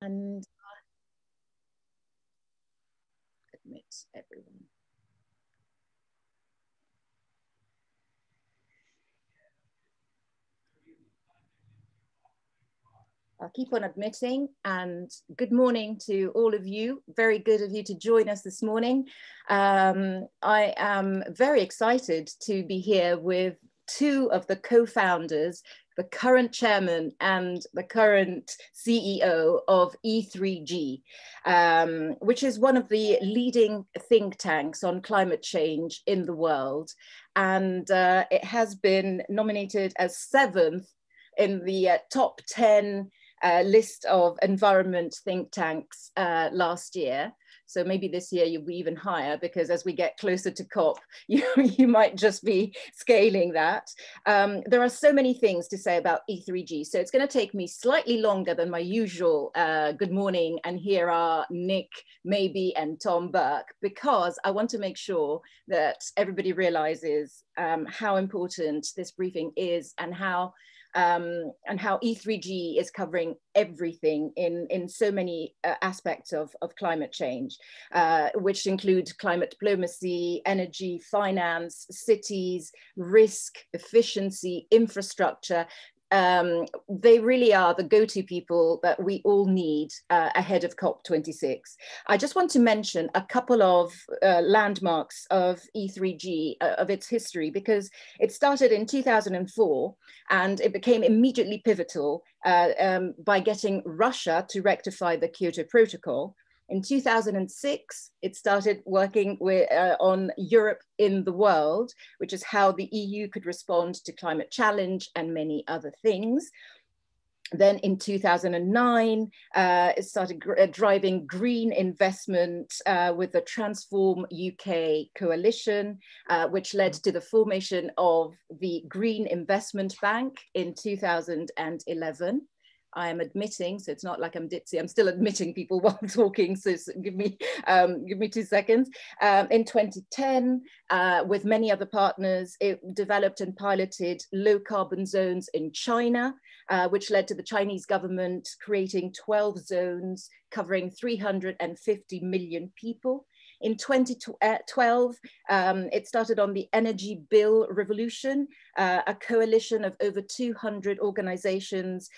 and admit everyone. I'll keep on admitting, and good morning to all of you. Very good of you to join us this morning. I am very excited to be here with two of the co-founders, the current chairman and the current CEO of E3G, which is one of the leading think tanks on climate change in the world. And it has been nominated as 7th in the top 10 list of environment think tanks last year. So maybe this year you'll be even higher, because as we get closer to COP, you might just be scaling that. There are so many things to say about E3G, so it's going to take me slightly longer than my usual good morning. And here are Nick Mabey and Tom Burke, because I want to make sure that everybody realizes how important this briefing is, and how E3G is covering everything in so many aspects of climate change, which include climate diplomacy, energy, finance, cities, risk, efficiency, infrastructure. They really are the go-to people that we all need ahead of COP26. I just want to mention a couple of landmarks of E3G, of its history, because it started in 2004 and it became immediately pivotal by getting Russia to rectify the Kyoto Protocol. In 2006, it started working on Europe in the world, which is how the EU could respond to climate challenge and many other things. Then in 2009, it started driving green investment with the Transform UK coalition, which led to the formation of the Green Investment Bank in 2011. I am admitting, so it's not like I'm ditzy, I'm still admitting people while I'm talking, so give me 2 seconds. In 2010, with many other partners, it developed and piloted low carbon zones in China, which led to the Chinese government creating 12 zones covering 350 million people. In 2012, it started on the Energy Bill Revolution, a coalition of over 200 organizations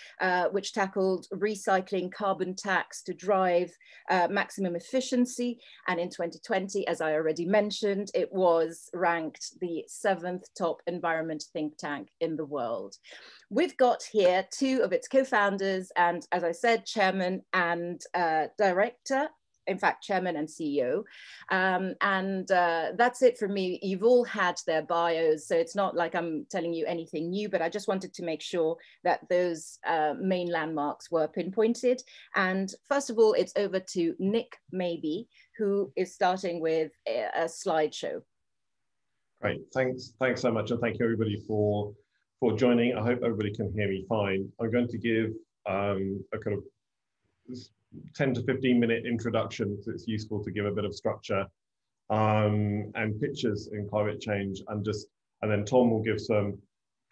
which tackled recycling, carbon tax to drive maximum efficiency. And in 2020, as I already mentioned, it was ranked the 7th top environment think tank in the world. We've got here two of its co-founders and, as I said, chairman and director. In fact, chairman and CEO. That's it for me. You've all had their bios, so it's not like I'm telling you anything new, but I just wanted to make sure that those main landmarks were pinpointed. And first of all, it's over to Nick Mabey, who is starting with a slideshow. Great, thanks so much, and thank you everybody for joining. I hope everybody can hear me fine. I'm going to give a kind of 10 to 15 minute introduction, so it's useful to give a bit of structure and pictures in climate change, and then Tom will give some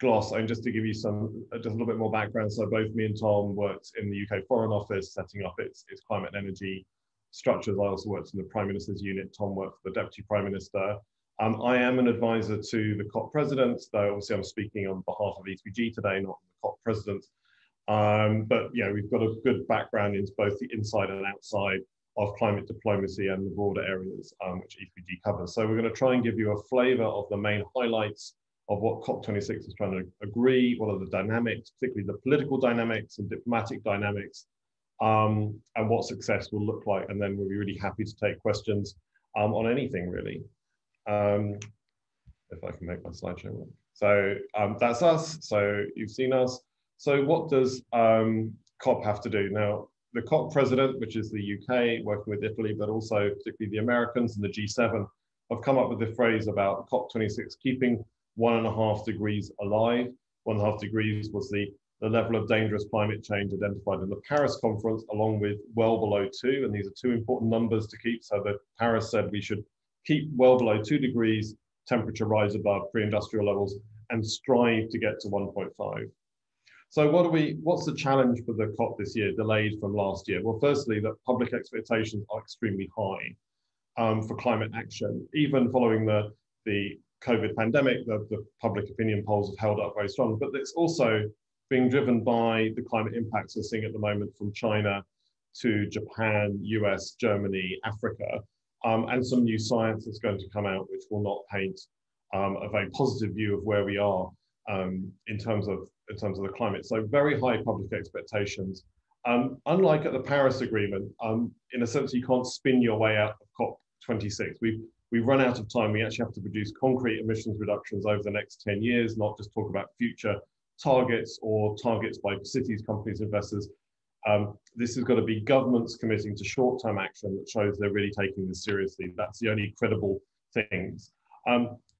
gloss, and just to give you just a little bit more background. So both me and Tom worked in the UK Foreign Office setting up its climate and energy structures. I also worked in the Prime Minister's unit. Tom worked for the Deputy Prime Minister. I am an advisor to the COP president, though obviously I'm speaking on behalf of E3G today, not the COP president. But yeah, we've got a good background in both the inside and outside of climate diplomacy and the broader areas which E3G covers. So we're going to try and give you a flavour of the main highlights of what COP26 is trying to agree, what are the dynamics, particularly the political dynamics and diplomatic dynamics, and what success will look like. And then we'll be really happy to take questions on anything really. If I can make my slideshow work. So that's us. So you've seen us. So what does COP have to do? Now, the COP president, which is the UK, working with Italy, but also particularly the Americans and the G7, have come up with the phrase about COP26 keeping 1.5 degrees alive. 1.5 degrees was the level of dangerous climate change identified in the Paris conference, along with well below 2. And these are two important numbers to keep. So the Paris said we should keep well below 2 degrees, temperature rise above pre-industrial levels, and strive to get to 1.5. So what's the challenge for the COP this year, delayed from last year? Well, firstly, that public expectations are extremely high for climate action. Even following the COVID pandemic, the public opinion polls have held up very strong, but it's also being driven by the climate impacts we're seeing at the moment from China to Japan, US, Germany, Africa, and some new science that's going to come out, which will not paint a very positive view of where we are in terms of the climate. So very high public expectations. Unlike at the Paris Agreement, in a sense, you can't spin your way out of COP26. We've run out of time. We actually have to produce concrete emissions reductions over the next 10 years, not just talk about future targets or targets by cities, companies, investors. This has got to be governments committing to short-term action that shows they're really taking this seriously. That's the only credible things.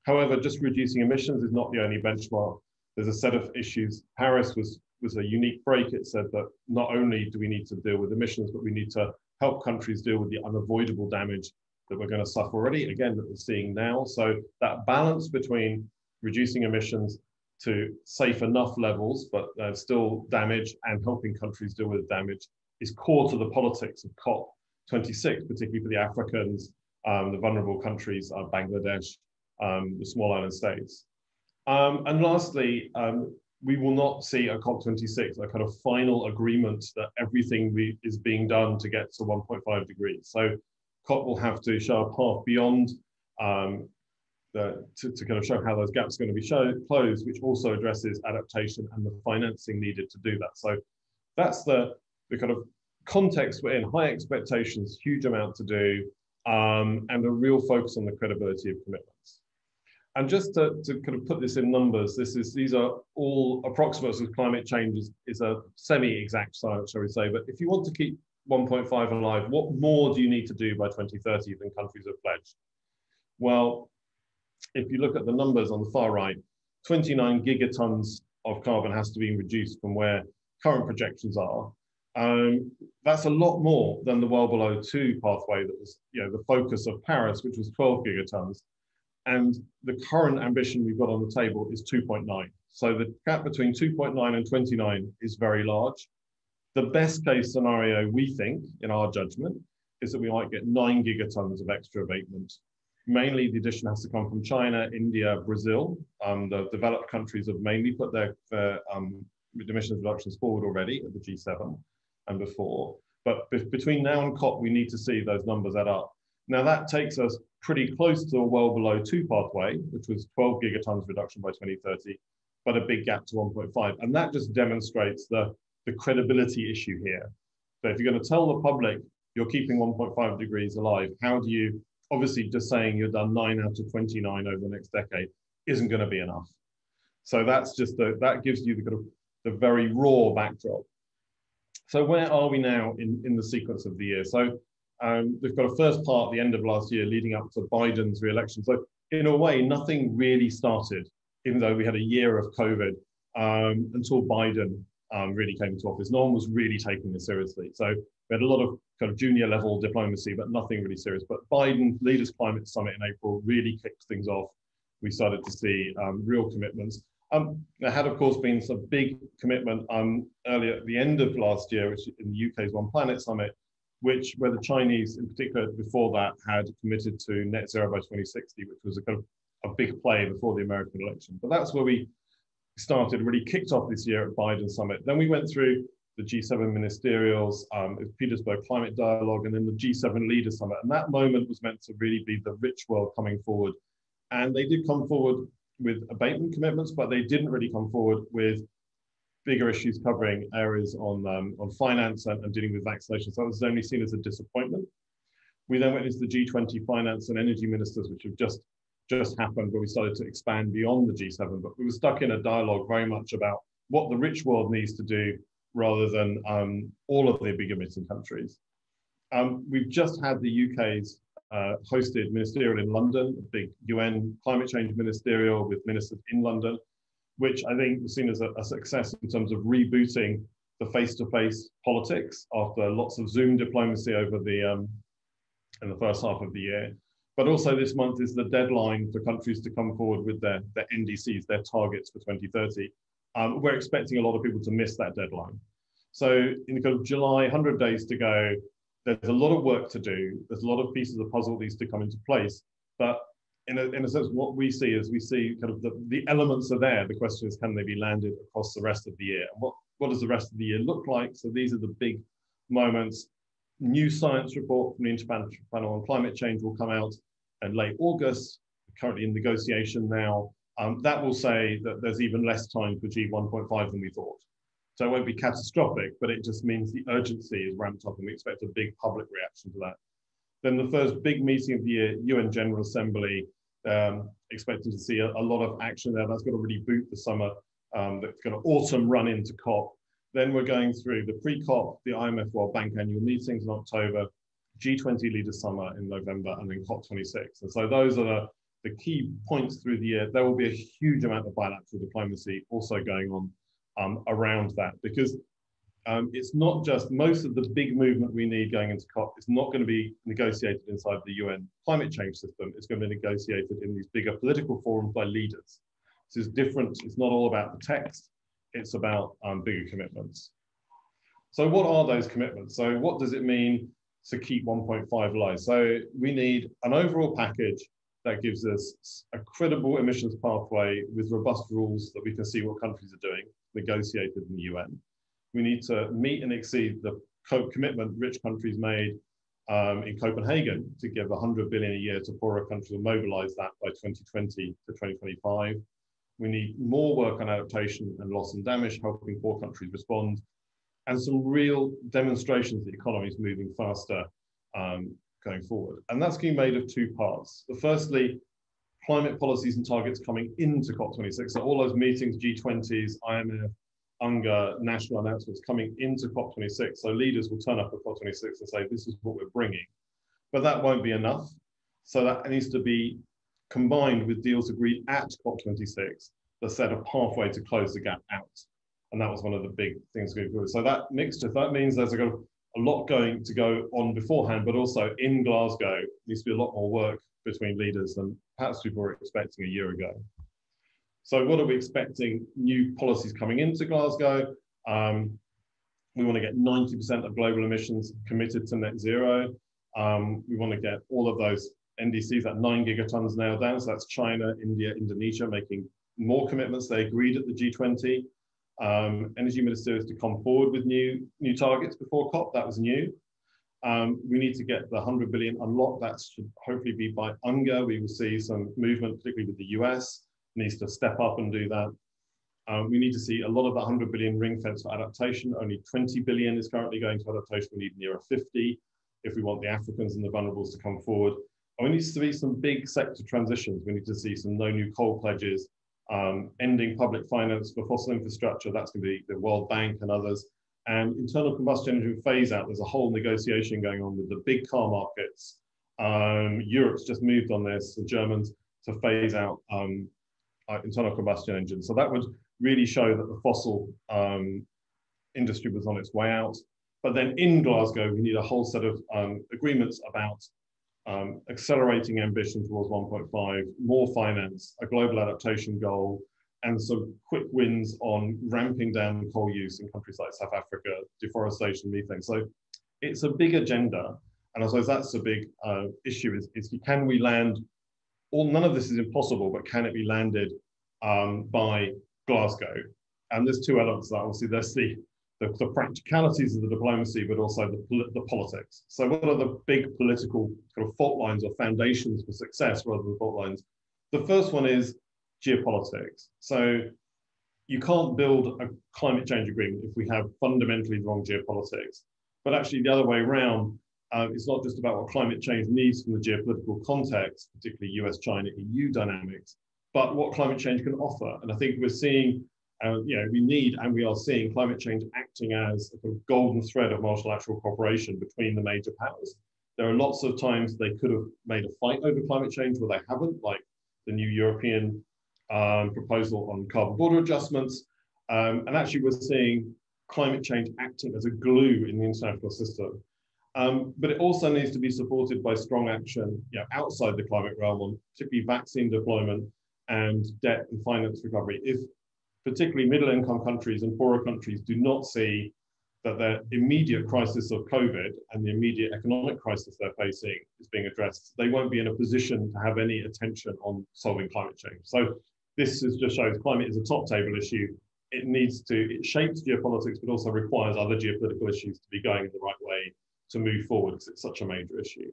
However, just reducing emissions is not the only benchmark. There's a set of issues. Paris was a unique break. It said that not only do we need to deal with emissions, but we need to help countries deal with the unavoidable damage that we're going to suffer already, again, that we're seeing now. So that balance between reducing emissions to safe enough levels, but still damage, and helping countries deal with damage is core to the politics of COP26, particularly for the Africans, the vulnerable countries, Bangladesh, the small island states. And lastly, we will not see at COP26 a kind of final agreement that everything is being done to get to 1.5 degrees. So COP will have to show a path beyond to kind of show how those gaps are going to be closed, which also addresses adaptation and the financing needed to do that. So that's the kind of context we're in. High expectations, huge amount to do, and a real focus on the credibility of commitments. And just to kind of put this in numbers, these are all approximates of climate change is a semi-exact science, shall we say. But if you want to keep 1.5 alive, what more do you need to do by 2030 than countries have pledged? Well, if you look at the numbers on the far right, 29 gigatons of carbon has to be reduced from where current projections are. That's a lot more than the well below 2 pathway that was, the focus of Paris, which was 12 gigatons. And the current ambition we've got on the table is 2.9. So the gap between 2.9 and 29 is very large. The best case scenario, we think, in our judgment, is that we might get 9 gigatons of extra abatement. Mainly the addition has to come from China, India, Brazil. The developed countries have mainly put their emissions reductions forward already at the G7 and before. But between now and COP, we need to see those numbers add up. Now that takes us pretty close to a well below 2 pathway, which was 12 gigatons reduction by 2030, but a big gap to 1.5. And that just demonstrates the credibility issue here. So if you're going to tell the public you're keeping 1.5 degrees alive, how do you, obviously just saying you've done 9 out of 29 over the next decade isn't going to be enough. So that's just that gives you the very raw backdrop. So where are we now in the sequence of the year? So we've got a first part at the end of last year leading up to Biden's re-election. So in a way, nothing really started, even though we had a year of COVID until Biden really came into office. No one was really taking this seriously. So we had a lot of kind of junior level diplomacy, but nothing really serious. But Biden Leaders Climate Summit in April really kicked things off. We started to see real commitments. There had, of course, been some big commitment earlier at the end of last year, which in the UK's One Planet Summit, where the Chinese, in particular, before that, had committed to net zero by 2060, which was a kind of a big play before the American election. But that's where we started, really kicked off this year at Biden Summit. Then we went through the G7 ministerials, Petersburg Climate Dialogue, and then the G7 Leaders Summit. And that moment was meant to really be the rich world coming forward. And they did come forward with abatement commitments, but they didn't really come forward with bigger issues covering areas on finance and dealing with vaccination. So that was only seen as a disappointment. We then went into the G20 finance and energy ministers, which have just happened, where we started to expand beyond the G7, but we were stuck in a dialogue very much about what the rich world needs to do rather than all of the big emitting countries. We've just had the UK's hosted ministerial in London, a big UN climate change ministerial with ministers in London, which I think was seen as a success in terms of rebooting the face-to-face politics after lots of Zoom diplomacy over in the first half of the year. But also this month is the deadline for countries to come forward with their NDCs, their targets for 2030. we're expecting a lot of people to miss that deadline. So in kind of July, 100 days to go, there's a lot of work to do. There's a lot of pieces of the puzzle that needs to come into place. But in a sense, what we see is kind of the elements are there. The question is, can they be landed across the rest of the year? And what does the rest of the year look like? So these are the big moments. New science report from the Interpanel on Climate Change will come out in late August, currently in negotiation now. That will say that there's even less time to achieve 1.5 than we thought. So it won't be catastrophic, but it just means the urgency is ramped up and we expect a big public reaction to that. Then the first big meeting of the year, UN General Assembly, expecting to see a lot of action there. That's going to really boot the summer, that's going to autumn run into COP. Then we're going through the pre-COP, the IMF World Bank annual meetings in October, G20 Leaders Summit in November, and then COP26. And so those are the key points through the year. There will be a huge amount of bilateral diplomacy also going on around that, because it's not just most of the big movement we need going into COP. It's not going to be negotiated inside the UN climate change system. It's going to be negotiated in these bigger political forums by leaders. So it's different. It's not all about the text. It's about bigger commitments. So what are those commitments? So what does it mean to keep 1.5 low? So we need an overall package that gives us a credible emissions pathway with robust rules that we can see what countries are doing, negotiated in the UN. We need to meet and exceed the commitment rich countries made in Copenhagen to give 100 billion a year to poorer countries and mobilize that by 2020 to 2025. We need more work on adaptation and loss and damage, helping poor countries respond, and some real demonstrations that the economy is moving faster going forward. And that's going to be made of two parts. Firstly, climate policies and targets coming into COP26. So all those meetings, G20s, IMF, UNGA, national announcements coming into COP26. So leaders will turn up at COP26 and say, this is what we're bringing. But that won't be enough. So that needs to be combined with deals agreed at COP26 that set a pathway to close the gap out. And that was one of the big things going forward. So that mixture, that means there's a lot going to go on beforehand, but also in Glasgow, needs to be a lot more work between leaders than perhaps people were expecting a year ago. So what are we expecting? New policies coming into Glasgow. We want to get 90% of global emissions committed to net zero. We want to get all of those NDCs at 9 gigatons now down. So that's China, India, Indonesia making more commitments. They agreed at the G20. Energy ministers to come forward with new targets before COP. That was new. We need to get the 100 billion unlocked. That should hopefully be by UNGA. We will see some movement, particularly with the US, needs to step up and do that. We need to see a lot of that 100 billion ring fence for adaptation. Only 20 billion is currently going to adaptation. We need nearer 50 if we want the Africans and the vulnerables to come forward. And we need to see some big sector transitions. We need to see some no new coal pledges, ending public finance for fossil infrastructure. That's going to be the World Bank and others. And internal combustion engine phase out. There's a whole negotiation going on with the big car markets. Europe's just moved on this, the Germans, to phase out internal combustion engines. So that would really show that the fossil industry was on its way out. But then in Glasgow, we need a whole set of agreements about accelerating ambition towards 1.5, more finance, a global adaptation goal, and some quick wins on ramping down coal use in countries like South Africa, deforestation, methane. So it's a big agenda. And I suppose that's a big issue is can we land, none of this is impossible, but can it be landed by Glasgow? And there's two elements that obviously there's the practicalities of the diplomacy, but also the politics. So what are the big political kind of fault lines or foundations for success rather than fault lines? The first one is geopolitics. So you can't build a climate change agreement if we have fundamentally wrong geopolitics. But actually the other way around, it's not just about what climate change needs from the geopolitical context, particularly US, China, EU dynamics, but what climate change can offer. And I think we're seeing we need and we are seeing climate change acting as a sort of golden thread of multilateral cooperation between the major powers. There are lots of times they could have made a fight over climate change where they haven't, like the new European proposal on carbon border adjustments. And actually we're seeing climate change acting as a glue in the international system. But it also needs to be supported by strong action outside the climate realm on particularly vaccine deployment and debt and finance recovery. If particularly middle-income countries and poorer countries do not see that their immediate crisis of COVID and the immediate economic crisis they're facing is being addressed, they won't be in a position to have any attention on solving climate change. So this just shows climate is a top table issue. It shapes geopolitics, but also requires other geopolitical issues to be going in the right way to move forward, because it's such a major issue.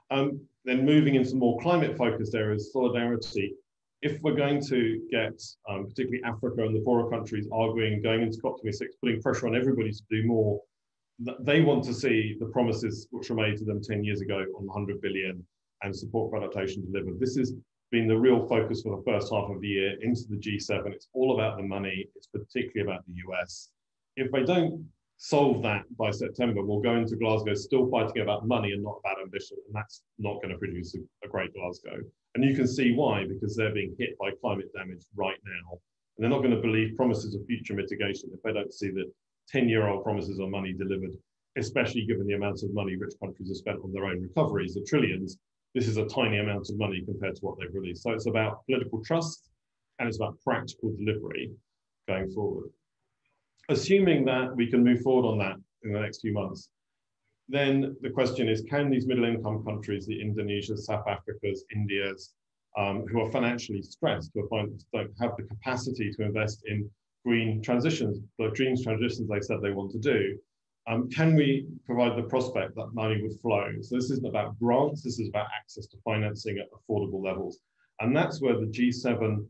Then moving into more climate-focused areas, solidarity. If we're going to get particularly Africa and the poorer countries arguing, going into COP26, putting pressure on everybody to do more, they want to see the promises which were made to them 10 years ago on 100 billion and support for adaptation delivered. This has been the real focus for the first half of the year into the G7. It's all about the money. It's particularly about the US. If they don't solve that by September, we'll go into Glasgow still fighting about money and not about ambition, and that's not going to produce a great Glasgow. And you can see why, because they're being hit by climate damage right now, and they're not going to believe promises of future mitigation if they don't see the 10-year-old promises on money delivered, especially given the amount of money rich countries have spent on their own recoveries, the trillions. This is a tiny amount of money compared to what they've released. So it's about political trust and it's about practical delivery going forward. Assuming that we can move forward on that in the next few months, then the question is, can these middle-income countries, the Indonesias, South Africas, Indias, who are financially stressed, who don't have the capacity to invest in green transitions, the green transitions they said they want to do, can we provide the prospect that money would flow? So this isn't about grants, this is about access to financing at affordable levels. And that's where the G7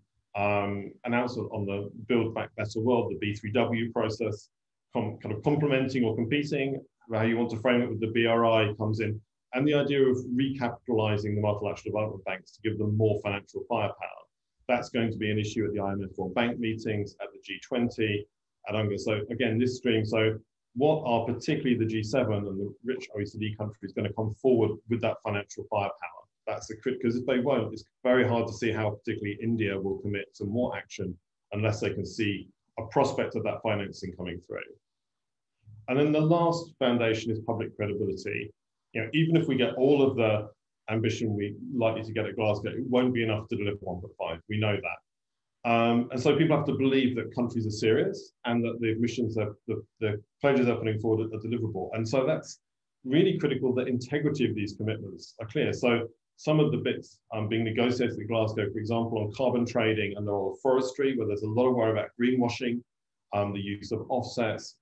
announcement on the Build Back Better World, the B3W process, kind of complementing or competing, how you want to frame it with the BRI comes in, and the idea of recapitalizing the multilateral development banks to give them more financial firepower. That's going to be an issue at the IMF World Bank meetings, at the G20, at UNGA. So again, this stream, so what are particularly the G7 and the rich OECD countries going to come forward with that financial firepower? That's the critical, because if they won't, it's very hard to see how particularly India will commit to more action unless they can see a prospect of that financing coming through. And then the last foundation is public credibility. You know, even if we get all of the ambition we're likely to get at Glasgow, it won't be enough to deliver 1.5. We know that. And so people have to believe that countries are serious and that the missions, the pledges they're putting forward are deliverable. And so that's really critical, the integrity of these commitments are clear. So some of the bits being negotiated at Glasgow, for example, on carbon trading and the role of forestry, where there's a lot of worry about greenwashing, the use of offsets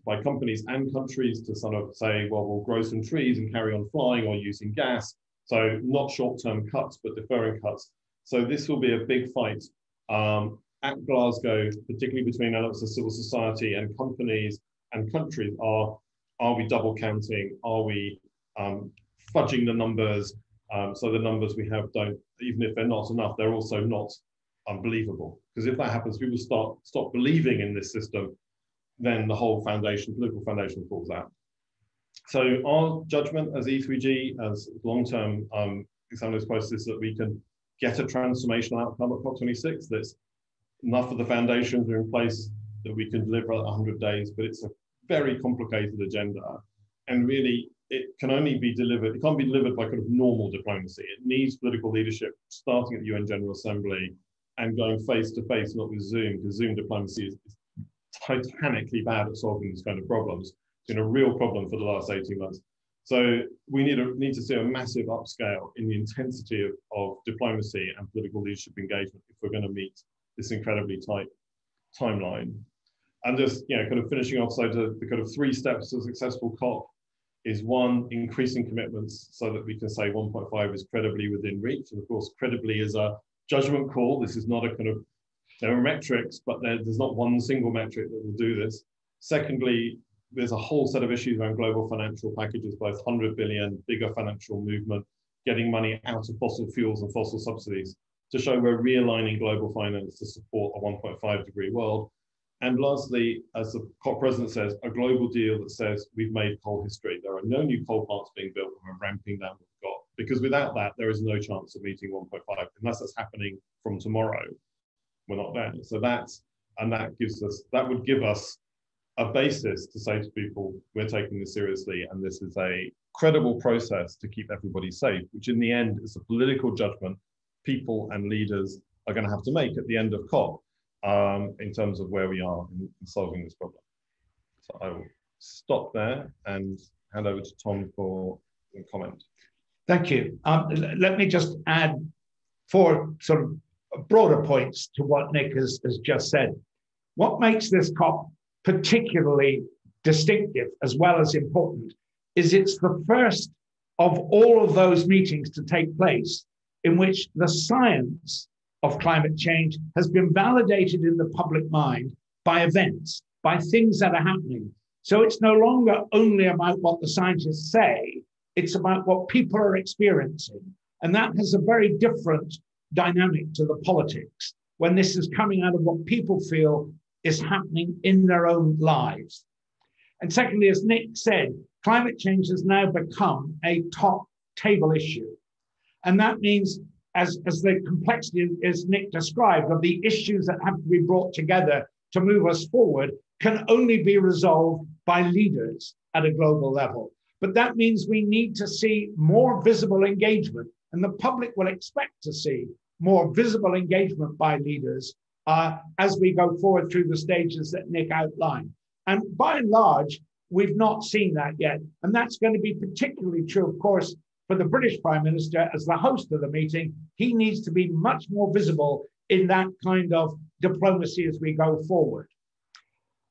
by companies and countries to sort of say, well, we'll grow some trees and carry on flying or using gas. So not short-term cuts, but deferring cuts. So this will be a big fight at Glasgow, particularly between elements of civil society and companies and countries. Are we double counting? Are we fudging the numbers? So the numbers we have don't, even if they're not enough, they're also not unbelievable. Because if that happens, people stop believing in this system, then the whole foundation, political foundation, falls out. So our judgment as E3G, as long-term examiners process, is that we can get a transformational outcome at COP26. That's enough of the foundations are in place that we can deliver at 100 days, but it's a very complicated agenda. And really, it can only be delivered, it can't be delivered by kind of normal diplomacy. It needs political leadership, starting at the UN General Assembly and going face to face, not with Zoom, because Zoom diplomacy is titanically bad at solving these kind of problems. It's been a real problem for the last 18 months. So we need to see a massive upscale in the intensity of diplomacy and political leadership engagement if we're going to meet this incredibly tight timeline. And just, you know, kind of finishing off, so the kind of 3 steps to a successful COP is 1, increasing commitments so that we can say 1.5 is credibly within reach. And of course, credibly is a judgment call. This is not a kind of, there are metrics, but there's not one single metric that will do this. Secondly, there's a whole set of issues around global financial packages, both 100 billion, bigger financial movement, getting money out of fossil fuels and fossil subsidies to show we're realigning global finance to support a 1.5 degree world. And lastly, as the COP president says, a global deal that says we've made coal history. There are no new coal plants being built and we're ramping down what we've got. Because without that, there is no chance of meeting 1.5 unless that's happening from tomorrow. We're not there. So that would give us a basis to say to people, we're taking this seriously and this is a credible process to keep everybody safe, which in the end is a political judgment people and leaders are going to have to make at the end of COP. in terms of where we are in solving this problem. So I will stop there and hand over to Tom for a comment. Thank you. Let me just add 4 sort of broader points to what Nick has just said. What makes this COP particularly distinctive as well as important is it's the first of all of those meetings to take place in which the science of climate change has been validated in the public mind by events, by things that are happening. So it's no longer only about what the scientists say, it's about what people are experiencing. And that has a very different dynamic to the politics when this is coming out of what people feel is happening in their own lives. And secondly, as Nick said, climate change has now become a top table issue. And that means as the complexity, as Nick described, of the issues that have to be brought together to move us forward can only be resolved by leaders at a global level. But that means we need to see more visible engagement, and the public will expect to see more visible engagement by leaders as we go forward through the stages that Nick outlined. And by and large, we've not seen that yet. And that's going to be particularly true, of course, for the British Prime Minister as the host of the meeting. He needs to be much more visible in that kind of diplomacy as we go forward.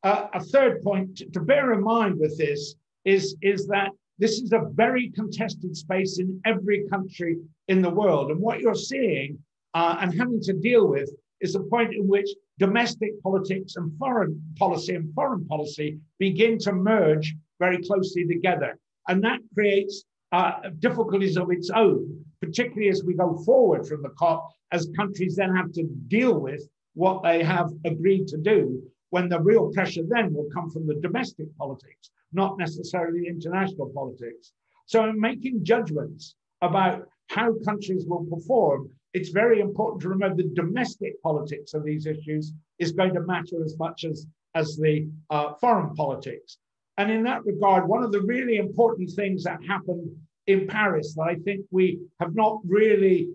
A third point to bear in mind with this is that this is a very contested space in every country in the world. And what you're seeing and having to deal with is a point in which domestic politics and foreign policy begin to merge very closely together. And that creates difficulties of its own, particularly as we go forward from the COP, as countries then have to deal with what they have agreed to do, when the real pressure then will come from the domestic politics, not necessarily international politics. So in making judgments about how countries will perform, it's very important to remember the domestic politics of these issues is going to matter as much as the foreign politics. And in that regard, one of the really important things that happened in Paris that I think we have not really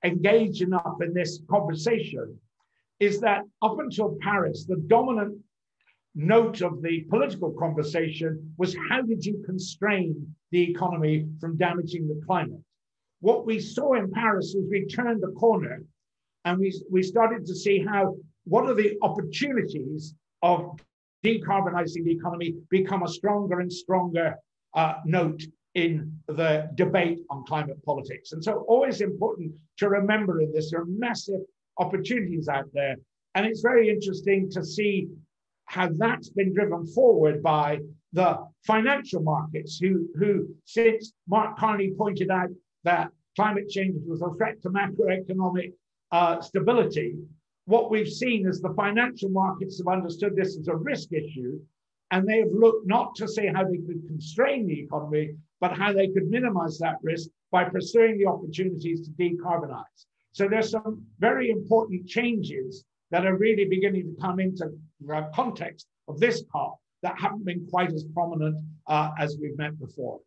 engaged enough in this conversation is that up until Paris, the dominant note of the political conversation was how did you constrain the economy from damaging the climate? What we saw in Paris was we turned the corner and we started to see what are the opportunities of decarbonizing the economy become a stronger and stronger note in the debate on climate politics. And so always important to remember in this, there are massive opportunities out there. And it's very interesting to see how that's been driven forward by the financial markets who since Mark Carney pointed out that climate change was a threat to macroeconomic stability, what we've seen is the financial markets have understood this as a risk issue, and they have looked not to say how they could constrain the economy, but how they could minimize that risk by pursuing the opportunities to decarbonize. So there's some very important changes that are really beginning to come into the context of this COP that haven't been quite as prominent as we've met before.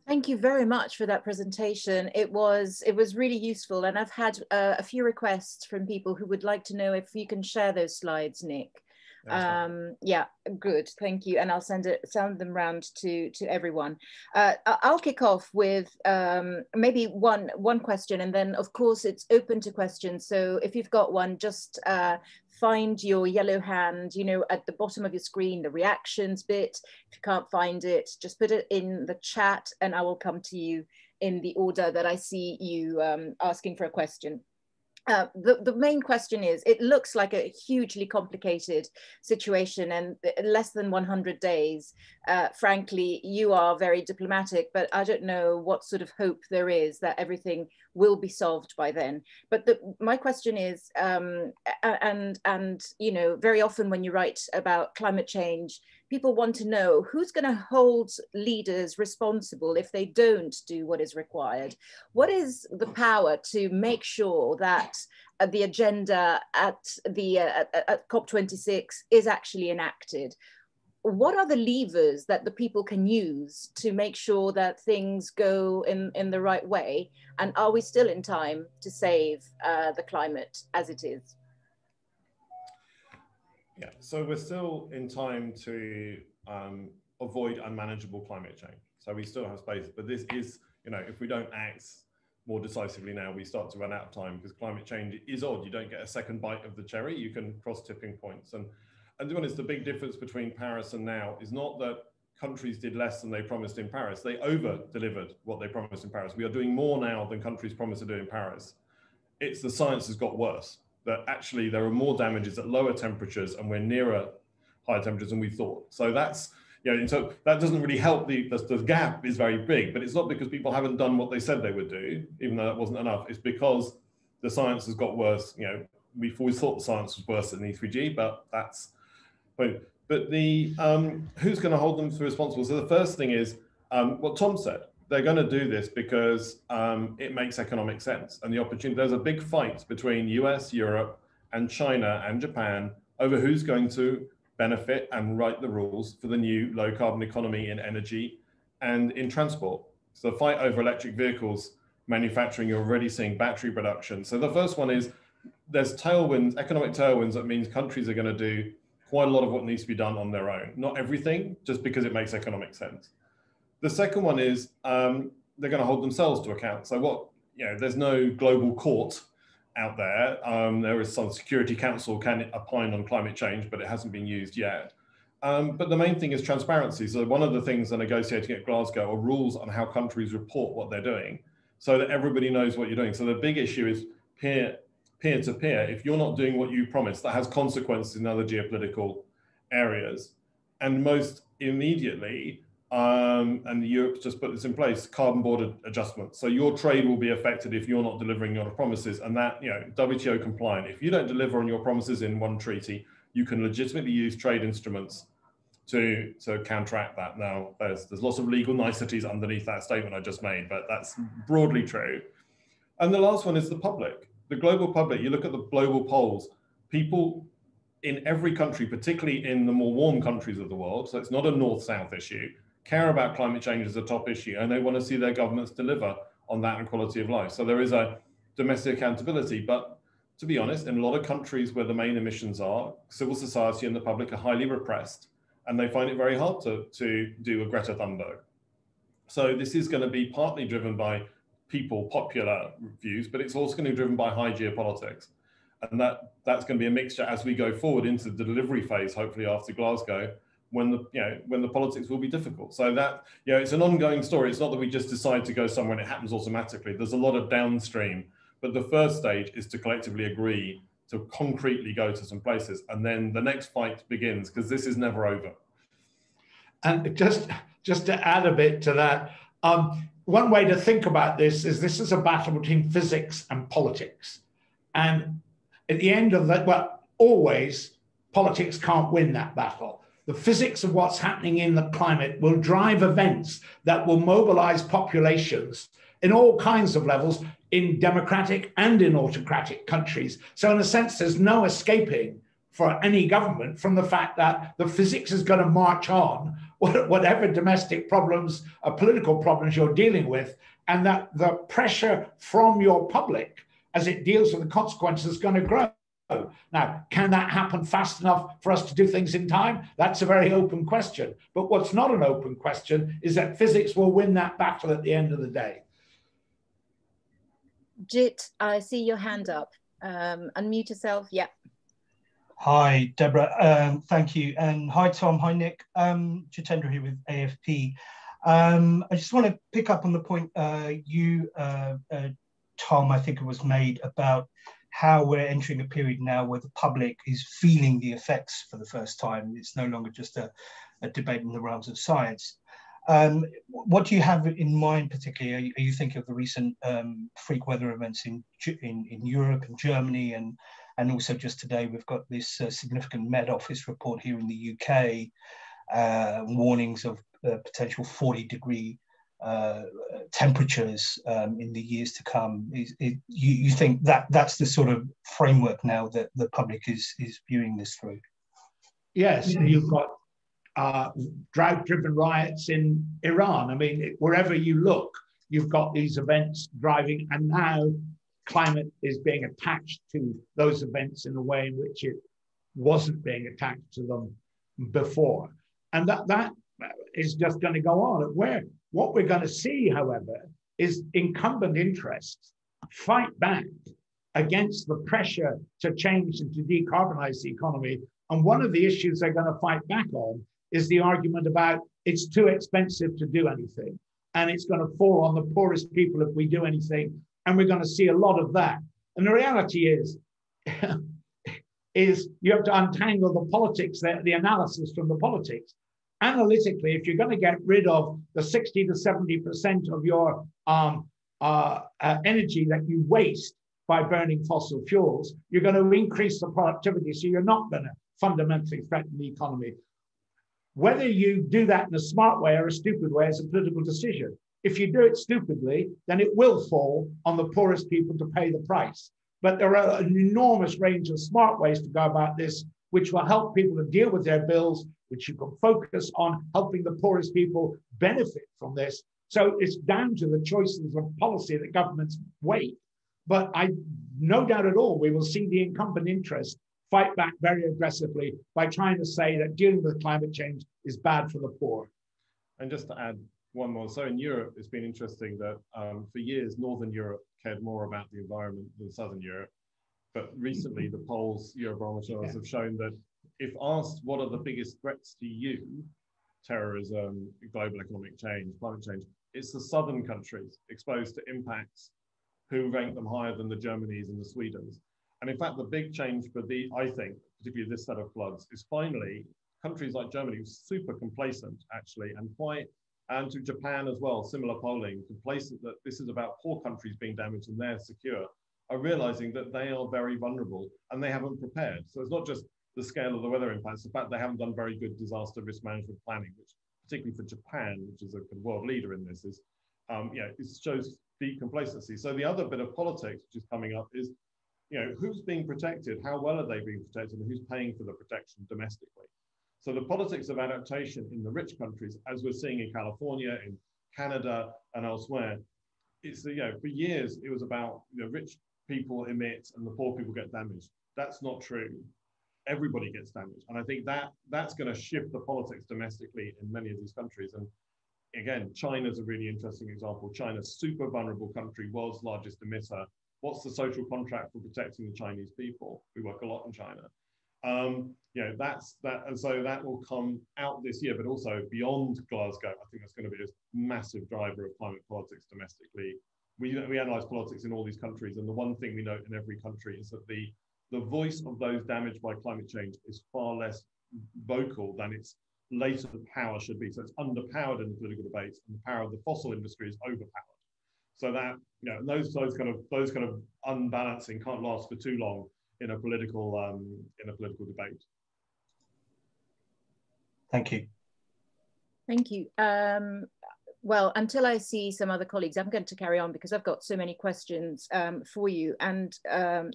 Thank you very much for that presentation. It was really useful, and I've had a few requests from people who would like to know if you can share those slides, Nick. Yeah, good, thank you. And I'll send them round to everyone. I'll kick off with maybe one question, and then of course it's open to questions. So if you've got one, just find your yellow hand, at the bottom of your screen, the reactions bit. If you can't find it, just put it in the chat and I will come to you in the order that I see you asking for a question. The main question is, it looks like a hugely complicated situation, and less than 100 days. Frankly, you are very diplomatic, but I don't know what sort of hope there is that everything will be solved by then. But my question is, very often when you write about climate change, people want to know who's going to hold leaders responsible if they don't do what is required. What is the power to make sure that the agenda at COP26 is actually enacted? what are the levers that the people can use to make sure that things go in the right way? And are we still in time to save the climate as it is? Yeah, so we're still in time to avoid unmanageable climate change. So we still have space, but this is, you know, if we don't act more decisively now, we start to run out of time, because climate change is odd. You don't get a second bite of the cherry. You can cross tipping points. And to be honest, the big difference between Paris and now is not that countries did less than they promised in Paris. They over-delivered what they promised in Paris. We are doing more now than countries promised to do in Paris. It's the science has got worse, that actually there are more damages at lower temperatures, and we're nearer higher temperatures than we thought. So that's, you know, so that doesn't really help. The gap is very big, but it's not because people haven't done what they said they would do, even though that wasn't enough. It's because the science has got worse. You know, we've always thought the science was worse than E3G, but that's, but the, who's going to hold them responsible? So the first thing is what Tom said. They're going to do this because it makes economic sense. And the opportunity, there's a big fight between US, Europe, and China and Japan over who's going to benefit and write the rules for the new low carbon economy in energy and in transport. So the fight over electric vehicles manufacturing, you're already seeing battery production. So the first one is there's tailwinds, economic tailwinds. That means countries are going to do quite a lot of what needs to be done on their own. Not everything, just because it makes economic sense. The second one is they're going to hold themselves to account. So what, you know, there's no global court out there. There is some Security Council can opine on climate change, but it hasn't been used yet. But the main thing is transparency. So one of the things they're negotiating at Glasgow are rules on how countries report what they're doing, so that everybody knows what you're doing. So the big issue is peer-to-peer. If you're not doing what you promised, that has consequences in other geopolitical areas. And most immediately, and Europe's just put this in place, carbon border adjustment. So your trade will be affected if you're not delivering your promises, and that, you know, WTO compliant. If you don't deliver on your promises in one treaty, you can legitimately use trade instruments to counteract that. Now, there's lots of legal niceties underneath that statement I just made, but that's broadly true. And the last one is the public. The global public, you look at the global polls, people in every country, particularly in the more warm countries of the world, so it's not a north-south issue, care about climate change as a top issue, and they want to see their governments deliver on that and quality of life. So there is a domestic accountability, but to be honest, in a lot of countries where the main emissions are, civil society and the public are highly repressed, and they find it very hard to do a Greta Thunberg. So this is going to be partly driven by people, popular views, but it's also going to be driven by high geopolitics. And that's going to be a mixture as we go forward into the delivery phase, hopefully after Glasgow, when the politics will be difficult. So that, you know, it's an ongoing story. It's not that we just decide to go somewhere and it happens automatically. There's a lot of downstream, but the first stage is to collectively agree to concretely go to some places, and then the next fight begins, because this is never over. And just to add a bit to that, one way to think about this is a battle between physics and politics. And at the end of that, well, always politics can't win that battle. The physics of what's happening in the climate will drive events that will mobilize populations in all kinds of levels, in democratic and in autocratic countries. So in a sense, there's no escaping for any government from the fact that the physics is going to march on, whatever domestic problems or political problems you're dealing with, and that the pressure from your public as it deals with the consequences is going to grow. Now, can that happen fast enough for us to do things in time? That's a very open question. But what's not an open question is that physics will win that battle at the end of the day. Jit, I see your hand up. Unmute yourself. Yeah. Hi, Deborah. Thank you. And hi, Tom. Hi, Nick. Jitendra here with AFP. I just want to pick up on the point Tom, I think it was made about how we're entering a period now where the public is feeling the effects for the first time. It's no longer just a debate in the realms of science. What do you have in mind particularly? Are you thinking of the recent freak weather events in Europe and Germany, and also just today we've got this significant Met Office report here in the UK, warnings of potential 40-degree temperatures in the years to come. You think that that's the sort of framework now that the public is viewing this through? Yes, you've got drought-driven riots in Iran. I mean, wherever you look, you've got these events driving, and now climate is being attached to those events in a way in which it wasn't being attached to them before. And that is just going to go on. What we're going to see, however, is incumbent interests fight back against the pressure to change and to decarbonize the economy. And one of the issues they're going to fight back on is the argument about it's too expensive to do anything, and it's going to fall on the poorest people if we do anything. And we're going to see a lot of that. And the reality is, you have to untangle the politics, the analysis from the politics. Analytically, if you're going to get rid of the 60 to 70% of your energy that you waste by burning fossil fuels, you're going to increase the productivity. So you're not going to fundamentally threaten the economy. Whether you do that in a smart way or a stupid way is a political decision. If you do it stupidly, then it will fall on the poorest people to pay the price. But there are an enormous range of smart ways to go about this, which will help people to deal with their bills, which you can focus on helping the poorest people benefit from this. So it's down to the choices of policy that governments weigh. But I no doubt at all, we will see the incumbent interest fight back very aggressively by trying to say that dealing with climate change is bad for the poor. And just to add one more, so in Europe, it's been interesting that for years, Northern Europe cared more about the environment than Southern Europe. But recently, the polls, Eurobarometers have shown that if asked what are the biggest threats to you, terrorism, global economic change, climate change, it's the Southern countries exposed to impacts who rank them higher than the Germanys and the Swedens. And in fact, the big change for I think, particularly this set of floods, is finally countries like Germany, super complacent actually, and to Japan as well, similar polling, complacent that this is about poor countries being damaged and they're secure, are realizing that they are very vulnerable and they haven't prepared. So it's not just the scale of the weather impacts, the fact they haven't done very good disaster risk management planning, which particularly for Japan, which is a world leader in this, is, it shows deep complacency. So the other bit of politics which is coming up is, who's being protected, how well are they being protected, and who's paying for the protection domestically? So the politics of adaptation in the rich countries, as we're seeing in California, in Canada, and elsewhere, it's for years it was about rich people emit and the poor people get damaged. That's not true. Everybody gets damaged, and I think that's going to shift the politics domestically in many of these countries. And again, China's a really interesting example. China's super vulnerable country, world's largest emitter. What's the social contract for protecting the Chinese people? We work a lot in China. That's that, and so that will come out this year, but also beyond Glasgow. I think that's going to be a massive driver of climate politics domestically. We analyze politics in all these countries, and the one thing we note in every country is that the voice of those damaged by climate change is far less vocal than its latent power should be. So it's underpowered in the political debates, and the power of the fossil industry is overpowered. So that those kind of unbalancing can't last for too long in a political debate. Thank you. Thank you. Well, until I see some other colleagues, I'm going to carry on because I've got so many questions for you. And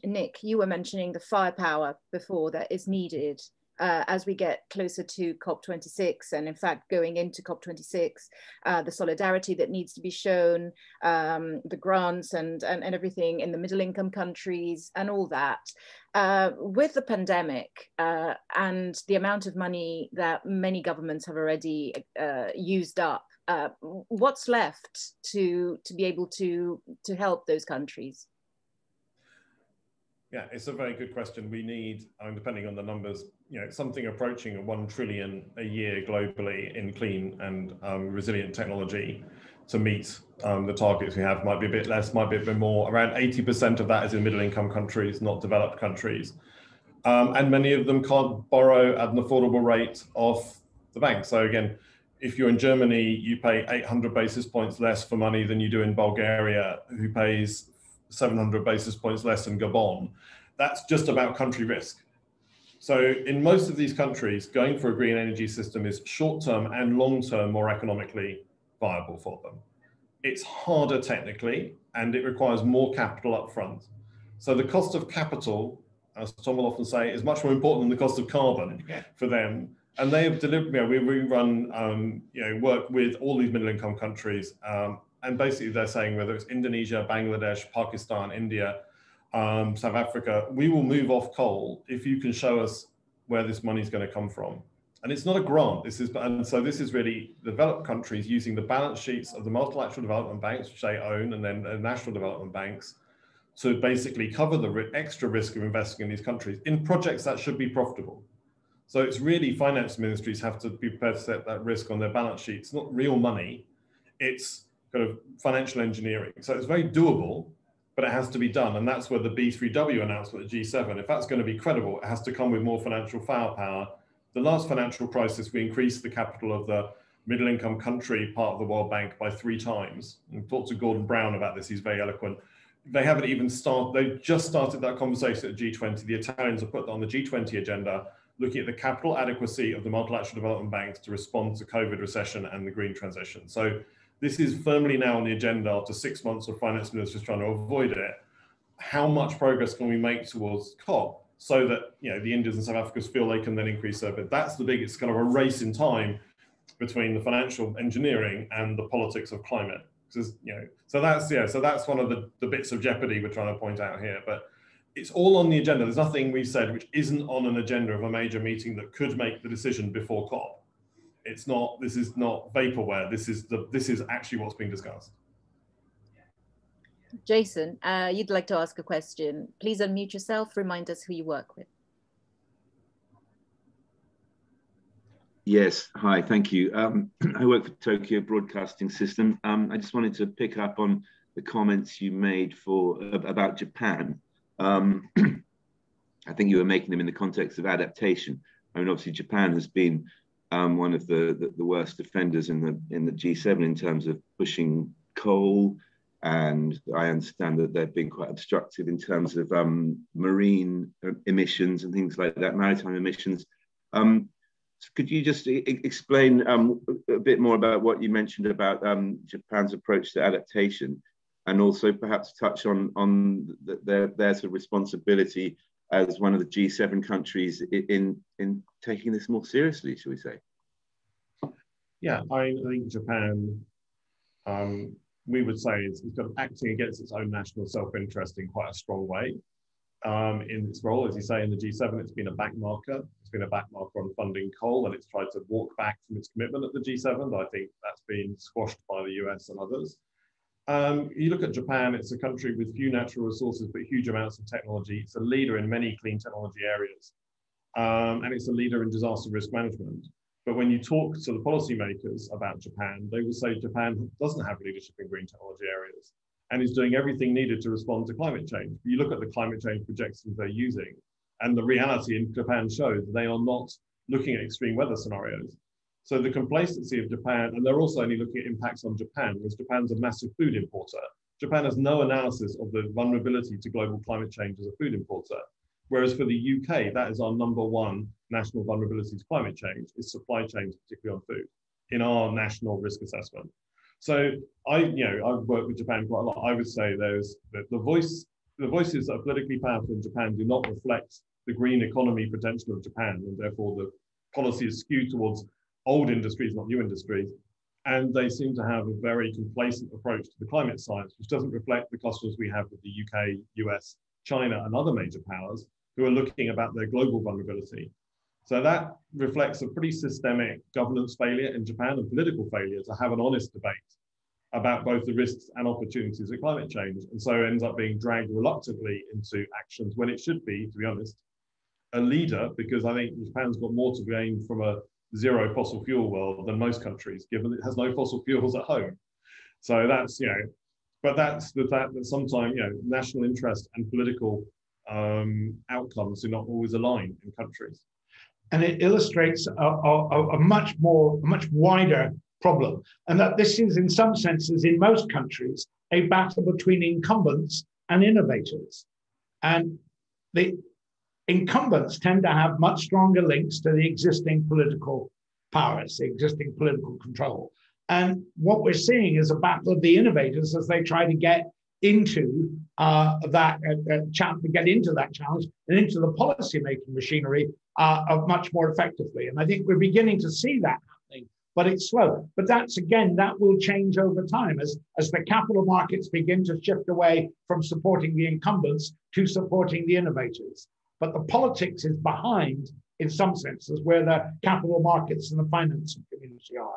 Nick, you were mentioning the firepower before that is needed as we get closer to COP26, and in fact, going into COP26, the solidarity that needs to be shown, the grants and everything in the middle income countries and all that. With the pandemic and the amount of money that many governments have already used up, what's left to be able to help those countries? Yeah, it's a very good question. We need, depending on the numbers, something approaching 1 trillion a year globally in clean and resilient technology to meet the targets we have. Might be a bit less, might be a bit more. Around 80% of that is in middle income countries, not developed countries. And many of them can't borrow at an affordable rate off the bank. So again, if you're in Germany, you pay 800 basis points less for money than you do in Bulgaria, who pays 700 basis points less than Gabon. That's just about country risk. So in most of these countries, going for a green energy system is short-term and long-term more economically viable for them. It's harder technically, and it requires more capital up front. So the cost of capital, as Tom will often say, is much more important than the cost of carbon for them. And they have delivered, we run, work with all these middle income countries. And basically they're saying whether it's Indonesia, Bangladesh, Pakistan, India, South Africa, we will move off coal if you can show us where this money is going to come from. And it's not a grant. This is really developed countries using the balance sheets of the multilateral development banks, which they own, and then the national development banks, to basically cover the extra risk of investing in these countries in projects that should be profitable. So it's really finance ministries have to be prepared to set that risk on their balance sheets, not real money. It's kind of financial engineering. So it's very doable, but it has to be done. And that's where the B3W announcement at G7, if that's going to be credible, it has to come with more financial firepower. The last financial crisis, we increased the capital of the middle income country part of the World Bank by 3 times. And talked to Gordon Brown about this, he's very eloquent. They haven't even started, they've just started that conversation at G20. The Italians have put that on the G20 agenda, looking at the capital adequacy of the multilateral development banks to respond to COVID recession and the green transition. So this is firmly now on the agenda after 6 months of finance ministers trying to avoid it. How much progress can we make towards COP so that the Indians and South Africans feel they can then increase their bid? That's the biggest kind of a race in time between the financial engineering and the politics of climate. So that's one of the bits of jeopardy we're trying to point out here. But it's all on the agenda. There's nothing we've said which isn't on an agenda of a major meeting that could make the decision before COP. It's not. This is not vaporware. This is actually what's being discussed. Jason, you'd like to ask a question. Please unmute yourself. Remind us who you work with. Yes, hi, thank you. I work for Tokyo Broadcasting System. I just wanted to pick up on the comments you made about Japan. I think you were making them in the context of adaptation. I mean, obviously Japan has been one of the worst offenders in the G7 in terms of pushing coal, and I understand that they've been quite obstructive in terms of marine emissions and things like that, maritime emissions. Could you just explain a bit more about what you mentioned about Japan's approach to adaptation, and also perhaps touch on their sort of responsibility as one of the G7 countries in taking this more seriously, shall we say? Yeah, I think Japan, we would say, is kind of acting against its own national self-interest in quite a strong way. In its role, as you say, in the G7, it's been a backmarker. It's been a backmarker on funding coal, and it's tried to walk back from its commitment at the G7. I think that's been squashed by the US and others. You look at Japan, it's a country with few natural resources, but huge amounts of technology. It's a leader in many clean technology areas, and it's a leader in disaster risk management. But when you talk to the policymakers about Japan, they will say Japan doesn't have leadership in green technology areas and is doing everything needed to respond to climate change. You look at the climate change projections they're using, and the reality in Japan shows they are not looking at extreme weather scenarios. So the complacency of Japan, and they're also only looking at impacts on Japan, because Japan's a massive food importer. Japan has no analysis of the vulnerability to global climate change as a food importer. Whereas for the UK, that is our #1 national vulnerability to climate change, is supply chains, particularly on food, in our national risk assessment. So I've worked with Japan quite a lot. I would say there's the voices that are politically powerful in Japan do not reflect the green economy potential of Japan, and therefore the policy is skewed towards old industries, not new industries. And they seem to have a very complacent approach to the climate science, which doesn't reflect the customers we have with the UK, US, China, and other major powers who are looking about their global vulnerability. So that reflects a pretty systemic governance failure in Japan and political failure to have an honest debate about both the risks and opportunities of climate change. And so it ends up being dragged reluctantly into actions when it should be, to be honest, a leader, because I think Japan's got more to gain from a zero fossil fuel world than most countries, given it has no fossil fuels at home. So that's, but that's the fact that sometimes, national interest and political outcomes do not always align in countries. And it illustrates a much wider problem, and that this is, in some senses, in most countries, a battle between incumbents and innovators. And the incumbents tend to have much stronger links to the existing political powers, the existing political control. And what we're seeing is a battle of the innovators as they try to get into that challenge and into the policy-making machinery much more effectively. And I think we're beginning to see that happening, but it's slow. But that's, again, that will change over time as the capital markets begin to shift away from supporting the incumbents to supporting the innovators. But the politics is behind, in some senses, where the capital markets and the financing community are.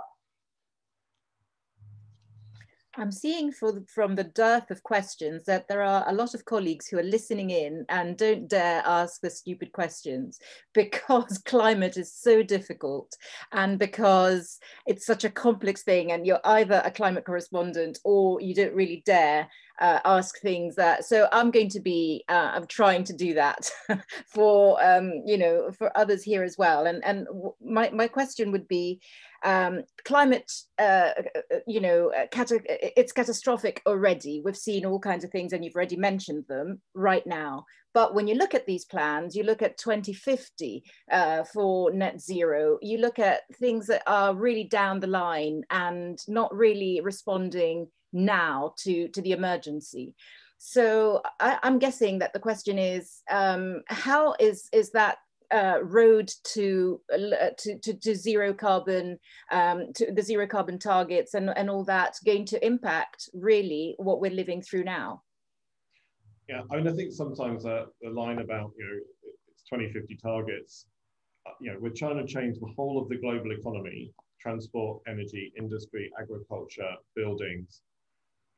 I'm seeing from the dearth of questions that there are a lot of colleagues who are listening in and don't dare ask the stupid questions because climate is so difficult and because it's such a complex thing, and you're either a climate correspondent or you don't really dare ask things that. So I'm going to be I'm trying to do that for you know, for others here as well. And my question would be, climate, you know, it's catastrophic already. We've seen all kinds of things and you've already mentioned them right now. But when you look at these plans, you look at 2050 for net zero, you look at things that are really down the line and not really responding now to the emergency. So I'm guessing that the question is, how is that road to zero carbon, to the zero carbon targets and all that going to impact really what we're living through now? Yeah, I mean, I think sometimes the line about, you know, it's 2050 targets, you know, we're trying to change the whole of the global economy, transport, energy, industry, agriculture, buildings,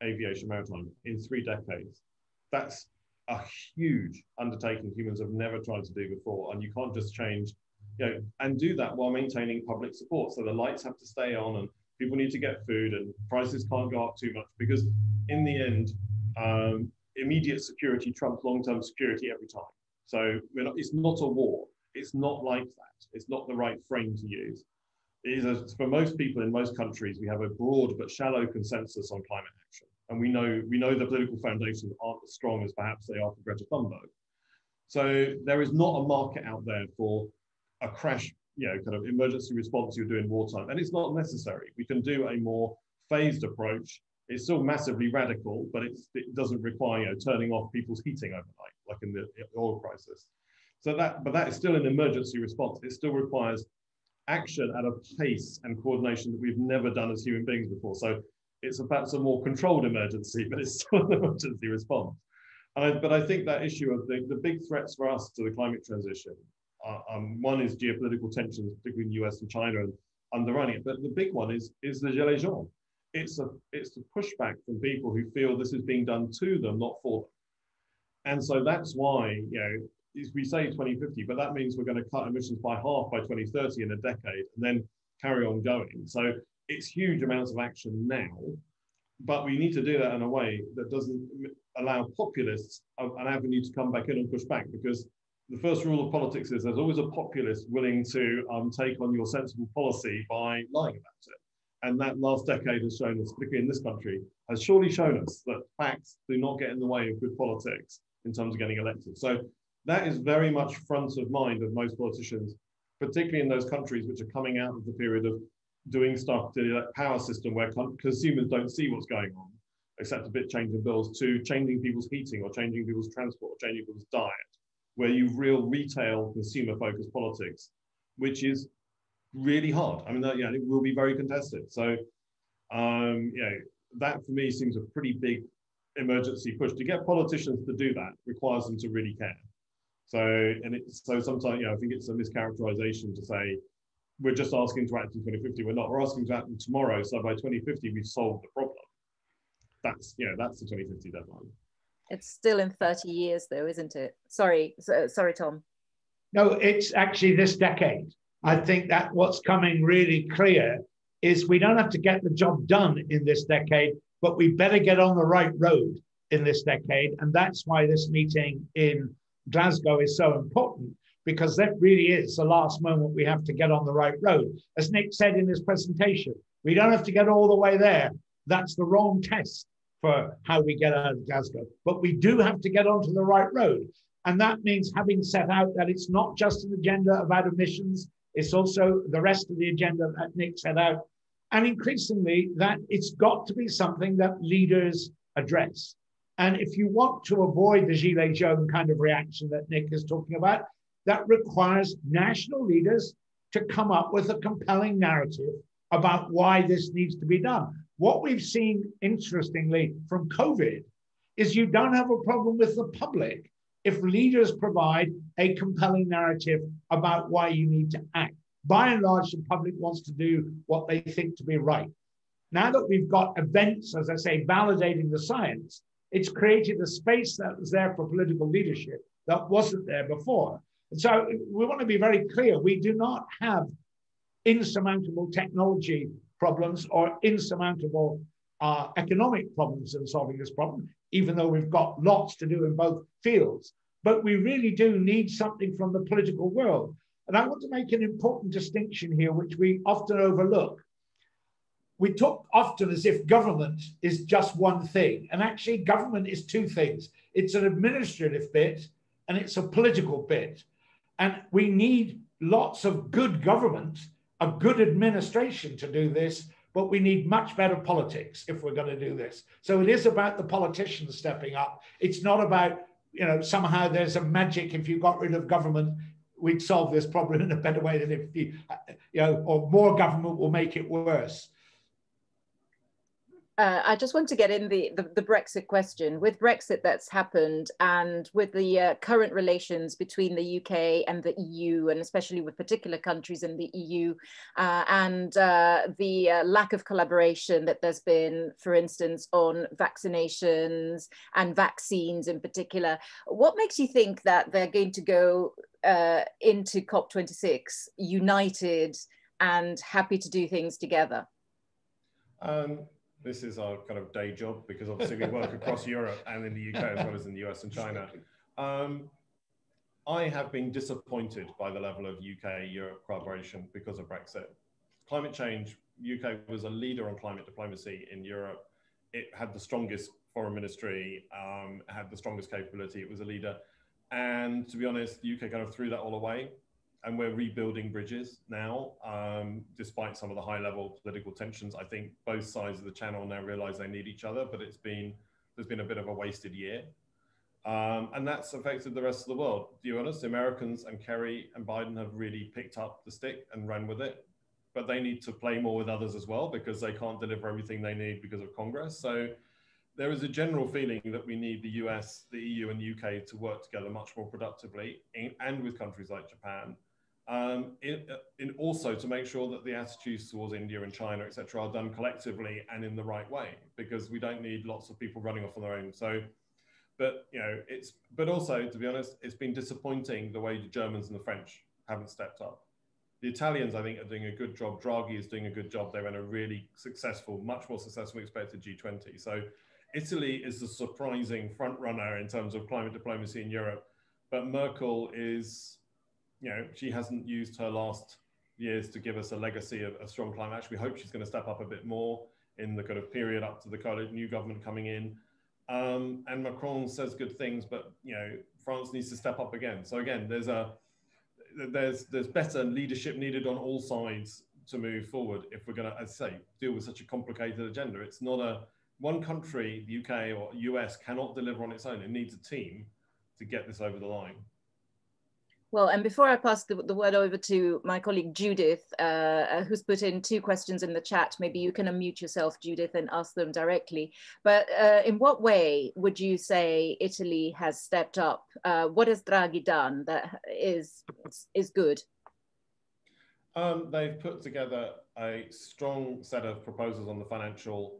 aviation, maritime, in 3 decades. That's a huge undertaking humans have never tried to do before, and you can't just change, you know, and do that while maintaining public support. So the lights have to stay on, and people need to get food, and prices can't go up too much, because in the end, immediate security trumps long-term security every time. So it's not a war. It's not like that. It's not the right frame to use. It is for most people in most countries, we have a broad but shallow consensus on climate action. And we know the political foundations aren't as strong as perhaps they are for Greta Thunberg. So there is not a market out there for a crash, you know, kind of emergency response you do in wartime. And it's not necessary. We can do a more phased approach. It's still massively radical, but it doesn't require, you know, turning off people's heating overnight, like in the oil crisis. So but that is still an emergency response. It still requires action at a pace and coordination that we've never done as human beings before. So it's perhaps a more controlled emergency, but it's still an emergency response. But I think that issue of the big threats for us to the climate transition, one is geopolitical tensions, particularly in the US and China, and underrunning it. But the big one is the Gilets jaunes. It's a pushback from people who feel this is being done to them, not for them. And so that's why, you know, we say 2050, but that means we're going to cut emissions by half by 2030 in a decade, and then carry on going. So it's huge amounts of action now, but we need to do that in a way that doesn't allow populists an avenue to come back in and push back, because the first rule of politics is there's always a populist willing to take on your sensible policy by lying about it. And that last decade has shown us, particularly in this country, has surely shown us that facts do not get in the way of good politics in terms of getting elected. So that is very much front of mind of most politicians, particularly in those countries which are coming out of the period of doing stuff to the power system where consumers don't see what's going on, except a bit changing bills, to changing people's heating or changing people's transport or changing people's diet, where you've real retail consumer-focused politics, which is really hard. I mean, yeah, it will be very contested. So, you know, that for me seems a pretty big emergency push. To get politicians to do that requires them to really care. So, so sometimes, you know, I think it's a mischaracterization to say we're just asking to act in 2050. We're not. We're asking to act tomorrow. So by 2050, we've solved the problem. That's, you know, that's the 2050 deadline. It's still in 30 years, though, isn't it? Sorry, Tom. No, it's actually this decade. I think that what's coming really clear is we don't have to get the job done in this decade, but we better get on the right road in this decade. And that's why this meeting in Glasgow is so important, because that really is the last moment we have to get on the right road. As Nick said in his presentation, we don't have to get all the way there. That's the wrong test for how we get out of Glasgow. But we do have to get onto the right road. And that means having set out that it's not just an agenda about emissions, it's also the rest of the agenda that Nick set out. And increasingly, that it's got to be something that leaders address. And if you want to avoid the Gilets jaunes kind of reaction that Nick is talking about, that requires national leaders to come up with a compelling narrative about why this needs to be done. What we've seen, interestingly, from COVID is you don't have a problem with the public if leaders provide a compelling narrative about why you need to act. By and large, the public wants to do what they think to be right. Now that we've got events, as I say, validating the science, it's created a space that was there for political leadership that wasn't there before. And so we want to be very clear. We do not have insurmountable technology problems or insurmountable economic problems in solving this problem, even though we've got lots to do in both fields. But we really do need something from the political world. And I want to make an important distinction here, which we often overlook. We talk often as if government is just one thing. And actually, government is two things. It's an administrative bit and it's a political bit. And we need lots of good government, a good administration to do this, but we need much better politics if we're going to do this. So it is about the politicians stepping up. It's not about, somehow there's a magic, if you got rid of government, we'd solve this problem in a better way than if, or more government will make it worse. I just want to get in the Brexit question. With Brexit that's happened and with the current relations between the UK and the EU, and especially with particular countries in the EU, and the lack of collaboration that there's been, for instance, on vaccinations and vaccines in particular, what makes you think that they're going to go into COP26 united and happy to do things together? This is our kind of day job because obviously we work across Europe and in the UK as well as in the US and China. I have been disappointed by the level of UK-Europe collaboration because of Brexit. Climate change, UK was a leader on climate diplomacy in Europe. It had the strongest foreign ministry, had the strongest capability, it was a leader. And to be honest, the UK kind of threw that all away. And we're rebuilding bridges now, despite some of the high-level political tensions. I think both sides of the channel now realize they need each other, but there's been a bit of a wasted year. And that's affected the rest of the world. To be honest, the Americans and Kerry and Biden have really picked up the stick and run with it, but they need to play more with others as well because they can't deliver everything they need because of Congress. So there is a general feeling that we need the US, the EU and the UK to work together much more productively and with countries like Japan. In also to make sure that the attitudes towards India and China, etc., are done collectively and in the right way, because we don't need lots of people running off on their own. So, but but also, to be honest, it's been disappointing the way the Germans and the French haven't stepped up. The Italians, I think, are doing a good job. Draghi is doing a good job. They ran a really successful, much more successful expected G20. So Italy is the surprising front runner in terms of climate diplomacy in Europe, but Merkel is, she hasn't used her last years to give us a legacy of a strong climate action. We hope she's going to step up a bit more in the kind of period up to the kind of new government coming in. And Macron says good things, but France needs to step up again. So again, there's better leadership needed on all sides to move forward if we're going to, as I say, deal with such a complicated agenda. It's not one country, the UK or US, cannot deliver on its own. It needs a team to get this over the line. Well, and before I pass the word over to my colleague Judith, who's put in 2 questions in the chat, maybe you can unmute yourself, Judith, and ask them directly. But in what way would you say Italy has stepped up? What has Draghi done that is good? They've put together a strong set of proposals on the financial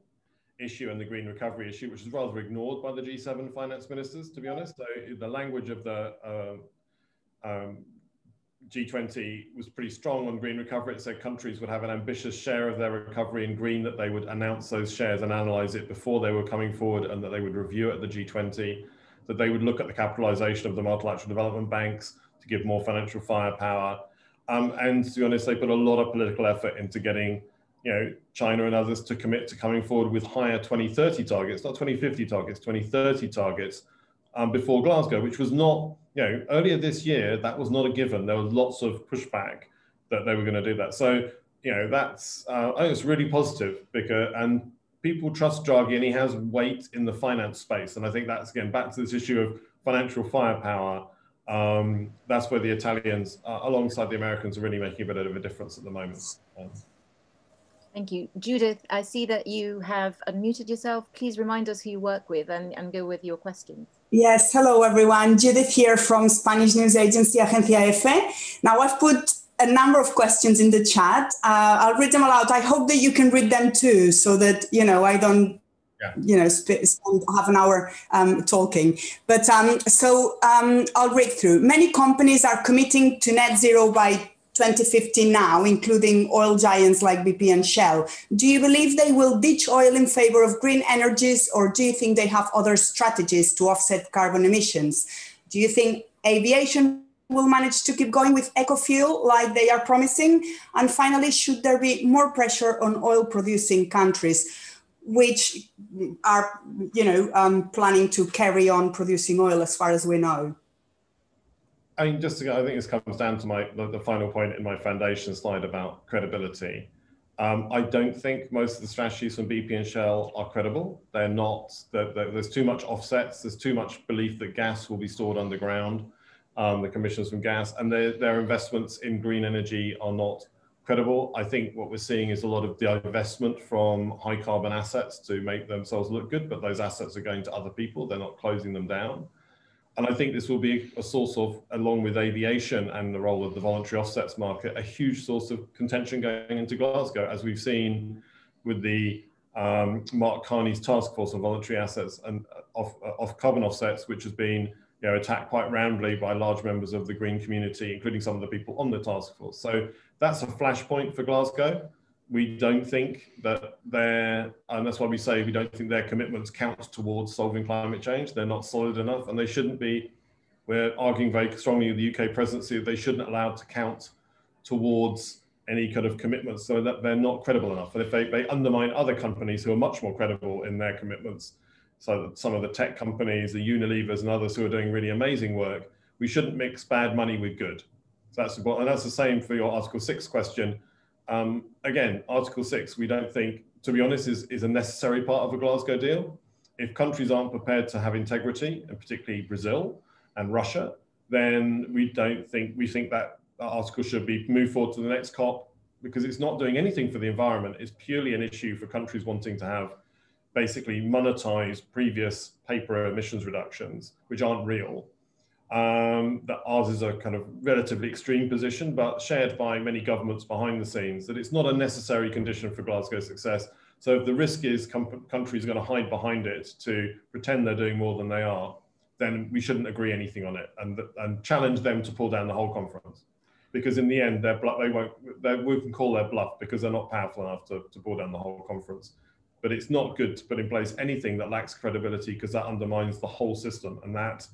issue and the green recovery issue, which is rather ignored by the G7 finance ministers, to be honest. So the language of the G20 was pretty strong on green recovery. It said countries would have an ambitious share of their recovery in green, that they would announce those shares and analyze it before they were coming forward, and that they would review it at the G20, that they would look at the capitalization of the multilateral development banks to give more financial firepower. And to be honest, they put a lot of political effort into getting China and others to commit to coming forward with higher 2030 targets, not 2050 targets, 2030 targets before Glasgow, which was not, earlier this year, that was not a given. There was lots of pushback that they were going to do that. So, that's, I think it's really positive because, and people trust Draghi, and he has weight in the finance space. And I think that's, again, back to this issue of financial firepower. That's where the Italians, alongside the Americans, are really making a bit of a difference at the moment. Thank you. Judith, I see that you have unmuted yourself. Please remind us who you work with and go with your questions. Yes, hello everyone. Judith here from Spanish news agency Agencia Efe. Now I've put a number of questions in the chat. I'll read them aloud. I hope that you can read them too, so that, you know, I don't, you know, spend half an hour talking. But I'll read through. Many companies are committing to net zero by 2050 now, including oil giants like BP and Shell. Do you believe they will ditch oil in favor of green energies, or do you think they have other strategies to offset carbon emissions? Do you think aviation will manage to keep going with eco-fuel like they are promising? And finally, should there be more pressure on oil-producing countries, which are, you know, planning to carry on producing oil as far as we know? I mean, just to go, I think this comes down to the final point in my foundation slide about credibility. I don't think most of the strategies from BP and Shell are credible. They're not. There's too much offsets. There's too much belief that gas will be stored underground, the commissions from gas, and their investments in green energy are not credible. I think what we're seeing is a lot of divestment from high carbon assets to make themselves look good, but those assets are going to other people. They're not closing them down. And I think this will be a source of, along with aviation and the role of the voluntary offsets market, a huge source of contention going into Glasgow, as we've seen with the Mark Carney's task force on voluntary assets and off carbon offsets, which has been, you know, attacked quite roundly by large members of the green community, including some of the people on the task force. So that's a flashpoint for Glasgow. We don't think that and that's why we say we don't think their commitments count towards solving climate change. They're not solid enough, and they shouldn't be. We're arguing very strongly with the UK presidency that they shouldn't allow to count towards any kind of commitments, so that they're not credible enough. And if they undermine other companies who are much more credible in their commitments, so that some of the tech companies, the Unilevers and others who are doing really amazing work, we shouldn't mix bad money with good. So that's important, and that's the same for your Article 6 question. Again, Article 6, we don't think, to be honest, is a necessary part of a Glasgow deal. If countries aren't prepared to have integrity, and particularly Brazil and Russia, then we think that article should be moved forward to the next COP, because it's not doing anything for the environment. It's purely an issue for countries wanting to have basically monetize previous paper emissions reductions, which aren't real. That ours is a kind of relatively extreme position, but shared by many governments behind the scenes, that it's not a necessary condition for Glasgow's success. So if the risk is countries are going to hide behind it to pretend they're doing more than they are, then we shouldn't agree anything on it and challenge them to pull down the whole conference. Because in the end, we can call their bluff because they're not powerful enough to pull down the whole conference. But it's not good to put in place anything that lacks credibility, because that undermines the whole system, and that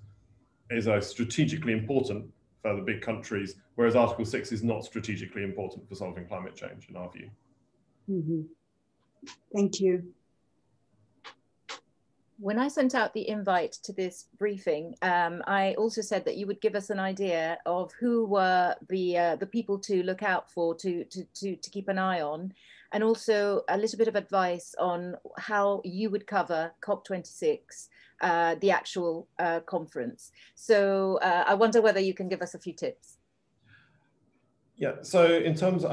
is strategically important for the big countries, whereas Article 6 is not strategically important for solving climate change, in our view. Mm-hmm. Thank you. When I sent out the invite to this briefing, I also said that you would give us an idea of who were the people to look out for, to keep an eye on, and also a little bit of advice on how you would cover COP26, the actual conference. So I wonder whether you can give us a few tips. Yeah, so in terms of,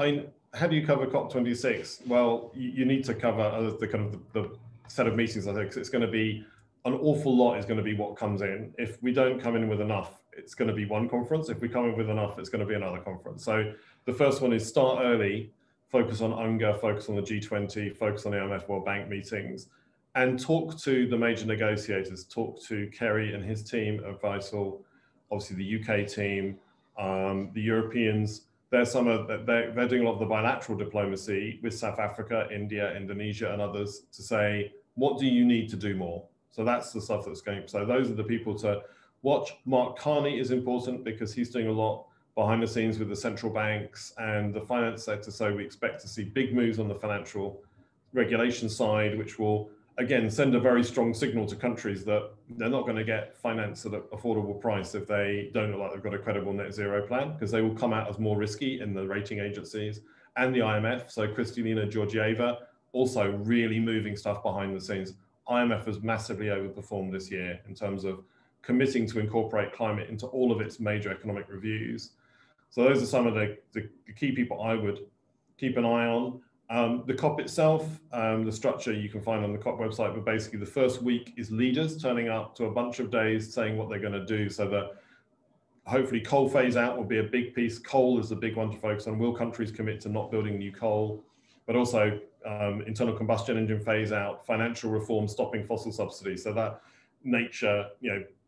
how do you cover COP26? Well, you need to cover the kind of the set of meetings, I think. It's going to be an awful lot is going to be what comes in. If we don't come in with enough, it's going to be one conference. If we come in with enough, it's going to be another conference. So the first one is start early, focus on UNGA, focus on the G20, focus on the IMF World Bank meetings, and talk to the major negotiators. Talk to Kerry and his team are vital. Obviously the UK team, the Europeans. They're doing a lot of the bilateral diplomacy with South Africa, India, Indonesia, and others to say, what do you need to do more? So that's the stuff that's going. So those are the people to watch. Mark Carney is important because he's doing a lot behind the scenes with the central banks and the finance sector. So we expect to see big moves on the financial regulation side, which will, again, send a very strong signal to countries that they're not going to get finance at an affordable price if they don't look like they've got a credible net zero plan, because they will come out as more risky in the rating agencies and the IMF. So Kristalina Georgieva also really moving stuff behind the scenes. IMF has massively overperformed this year in terms of committing to incorporate climate into all of its major economic reviews. So those are some of the key people I would keep an eye on. The COP itself, the structure you can find on the COP website, but basically the first week is leaders turning up to a bunch of days saying what they're going to do, so that hopefully coal phase out will be a big piece. Coal is a big one to focus on. Will countries commit to not building new coal? But also internal combustion engine phase out, financial reform, stopping fossil subsidies. So that nature,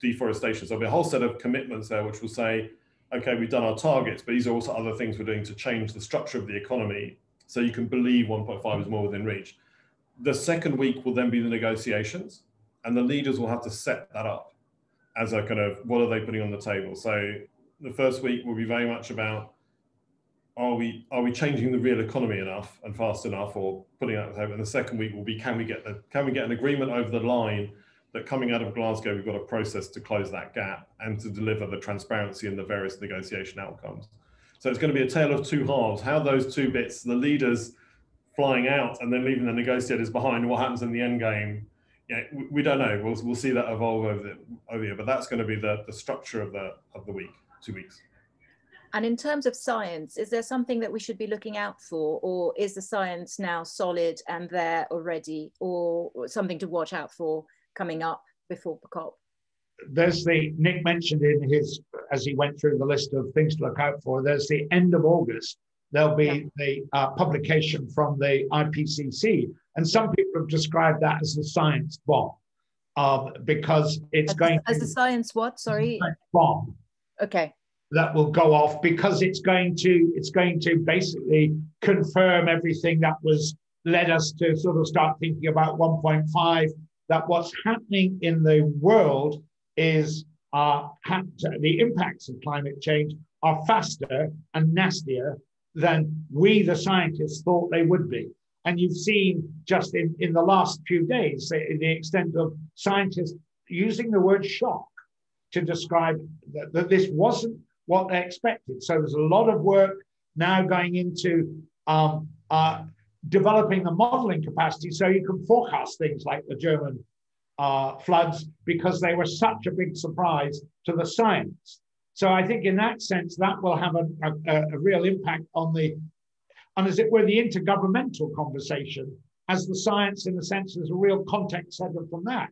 deforestation. So there'll be a whole set of commitments there which will say, okay, we've done our targets, but these are also other things we're doing to change the structure of the economy so you can believe 1.5 is more within reach. The second week will then be the negotiations, and the leaders will have to set that up as a kind of, what are they putting on the table? So the first week will be very much about, are we changing the real economy enough and fast enough, or putting out the table? And the second week will be, can we get an agreement over the line that coming out of Glasgow, we've got a process to close that gap and to deliver the transparency and the various negotiation outcomes. So it's going to be a tale of two halves. How those two bits, the leaders flying out and then leaving the negotiators behind, what happens in the end game, we don't know. We'll see that evolve over the year, but that's going to be the structure of the week, 2 weeks. And in terms of science, is there something that we should be looking out for, or is the science now solid and there already, or something to watch out for coming up before the COP? There's Nick mentioned in his, as he went through the list of things to look out for, there's the end of August, there'll be the publication from the IPCC. And some people have described that as a science bomb, because it's as a science what? Sorry? Science bomb. Okay. That will go off, because it's going to basically confirm everything that was led us to sort of start thinking about 1.5, that what's happening in the world is the impacts of climate change are faster and nastier than we, the scientists, thought they would be. And you've seen just in the last few days, the extent of scientists using the word shock to describe that this wasn't what they expected. So there's a lot of work now going into developing the modeling capacity so you can forecast things like the German floods, because they were such a big surprise to the science. So I think in that sense, that will have a real impact on as it were, the intergovernmental conversation, as the science, in a sense, is a real context setter from that.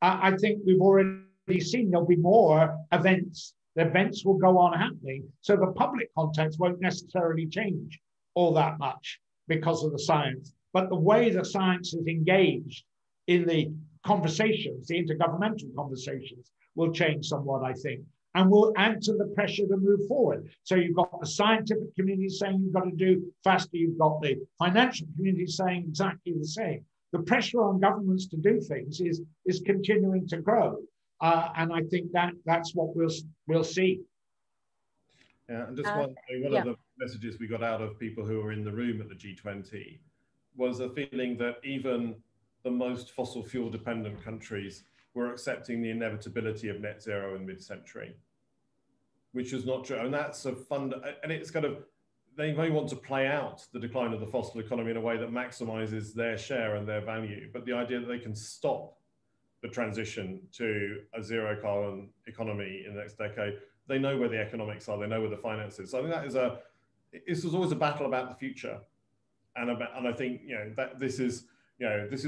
I think we've already seen there'll be more events. The events will go on happening. So the public context won't necessarily change all that much because of the science. But the way the science is engaged in the conversations, the intergovernmental conversations, will change somewhat, I think, and will add to the pressure to move forward. So you've got the scientific community saying you've got to do faster. You've got the financial community saying exactly the same. The pressure on governments to do things is continuing to grow. And I think that's what we'll see. Yeah, and just one of the messages we got out of people who were in the room at the G20 was a feeling that even the most fossil fuel dependent countries were accepting the inevitability of net zero in mid-century, which is not true. And that's and it's kind of, they may want to play out the decline of the fossil economy in a way that maximizes their share and their value, but the idea that they can stop the transition to a zero carbon economy in the next decade, they know where the economics are, they know where the finance is. So I think this was always a battle about the future. And I think, that this is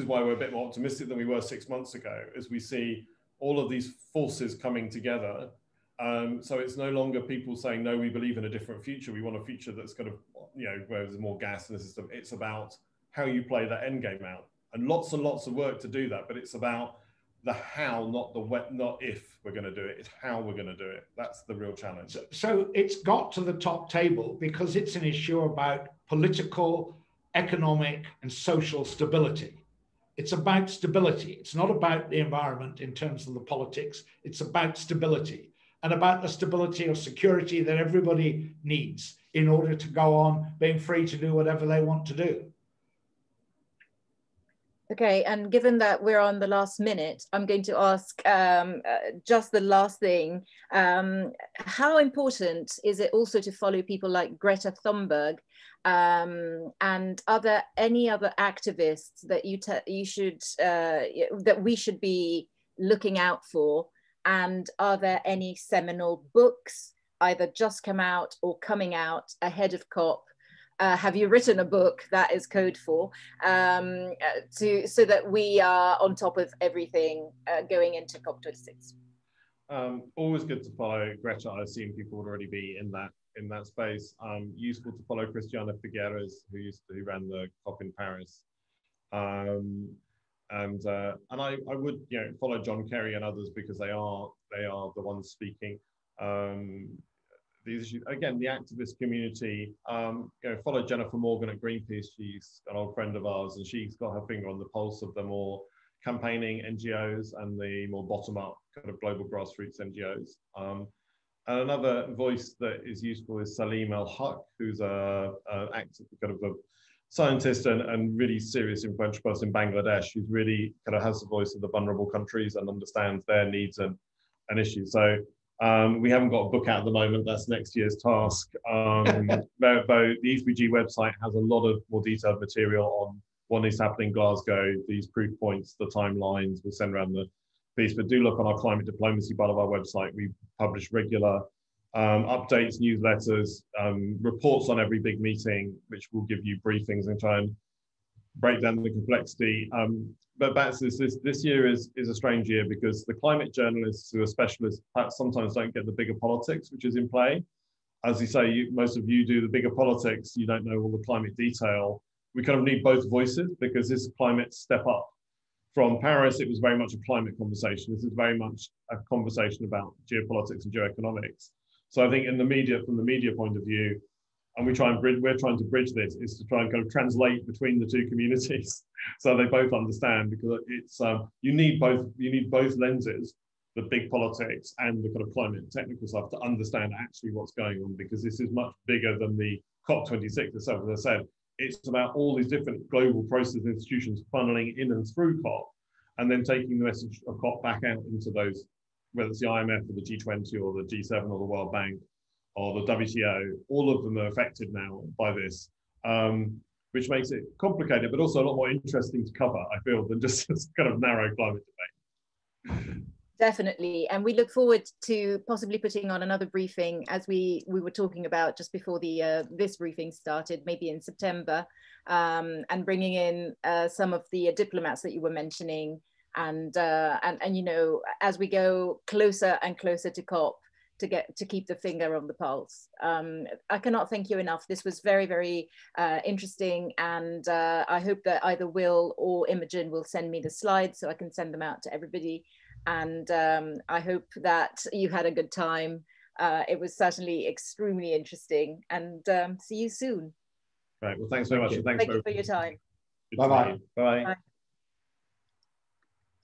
why we're a bit more optimistic than we were 6 months ago, as we see all of these forces coming together. So it's no longer people saying, no, we believe in a different future. We want a future that's kind of, where there's more gas in the system. It's about how you play that end game out, and lots of work to do that. But it's about the how, not if we're going to do it. It's how we're going to do it. That's the real challenge. So it's got to the top table because it's an issue about political, economic, and social stability. It's about stability. It's not about the environment in terms of the politics. It's about stability, and about the stability of security that everybody needs in order to go on being free to do whatever they want to do. Okay, and given that we're on the last minute, I'm going to ask just the last thing. How important is it also to follow people like Greta Thunberg, and any other activists that that we should be looking out for And are there any seminal books either just come out or coming out ahead of COP? Have you written a book that is code for, so that we are on top of everything going into COP26? Always good to follow Greta. I've seen people already be in that space. Useful to follow Christiana Figueres, who ran the COP in Paris. And I would follow John Kerry and others, because they are the ones speaking these issues. Again, the activist community. Follow Jennifer Morgan at Greenpeace. She's an old friend of ours, and she's got her finger on the pulse of the more campaigning NGOs and the more bottom-up kind of global grassroots NGOs. And another voice that is useful is Salim El-Haq, who's a scientist and really serious influential person in Bangladesh, who's really kind of has the voice of the vulnerable countries and understands their needs and issues. So we haven't got a book out at the moment. That's next year's task. The E3G website has a lot of more detailed material on what is happening in Glasgow, these proof points, the timelines. We'll send around the piece, but do look on our climate diplomacy part of our website. We publish regular updates, newsletters, reports on every big meeting, which will give you briefings and try and break down the complexity. But back to this year is a strange year, because the climate journalists who are specialists perhaps sometimes don't get the bigger politics which is in play. As you say, most of you do the bigger politics, you don't know all the climate detail. We kind of need both voices, because this climate step up. From Paris, it was very much a climate conversation. This is very much a conversation about geopolitics and geoeconomics. So I think in the media, from the media point of view, and we're trying to bridge this, is to try and kind of translate between the two communities so they both understand, because it's you need both lenses, the big politics and the kind of climate technical stuff, to understand actually what's going on, because this is much bigger than the COP26 itself. As I said, it's about all these different global process institutions funneling in and through COP, and then taking the message of COP back out into those, whether it's the IMF or the G20 or the G7 or the World Bank or the WTO. All of them are affected now by this, which makes it complicated, but also a lot more interesting to cover, I feel, than just this kind of narrow climate debate. Definitely, and we look forward to possibly putting on another briefing, as we were talking about just before the this briefing started, maybe in September, and bringing in some of the diplomats that you were mentioning, and as we go closer and closer to COP, to keep the finger on the pulse. I cannot thank you enough. This was very, very interesting, and I hope that either Will or Imogen will send me the slides so I can send them out to everybody. And I hope that you had a good time. It was certainly extremely interesting, and see you soon. Right, well, thanks very much. Thank you for your time. Bye-bye. Bye.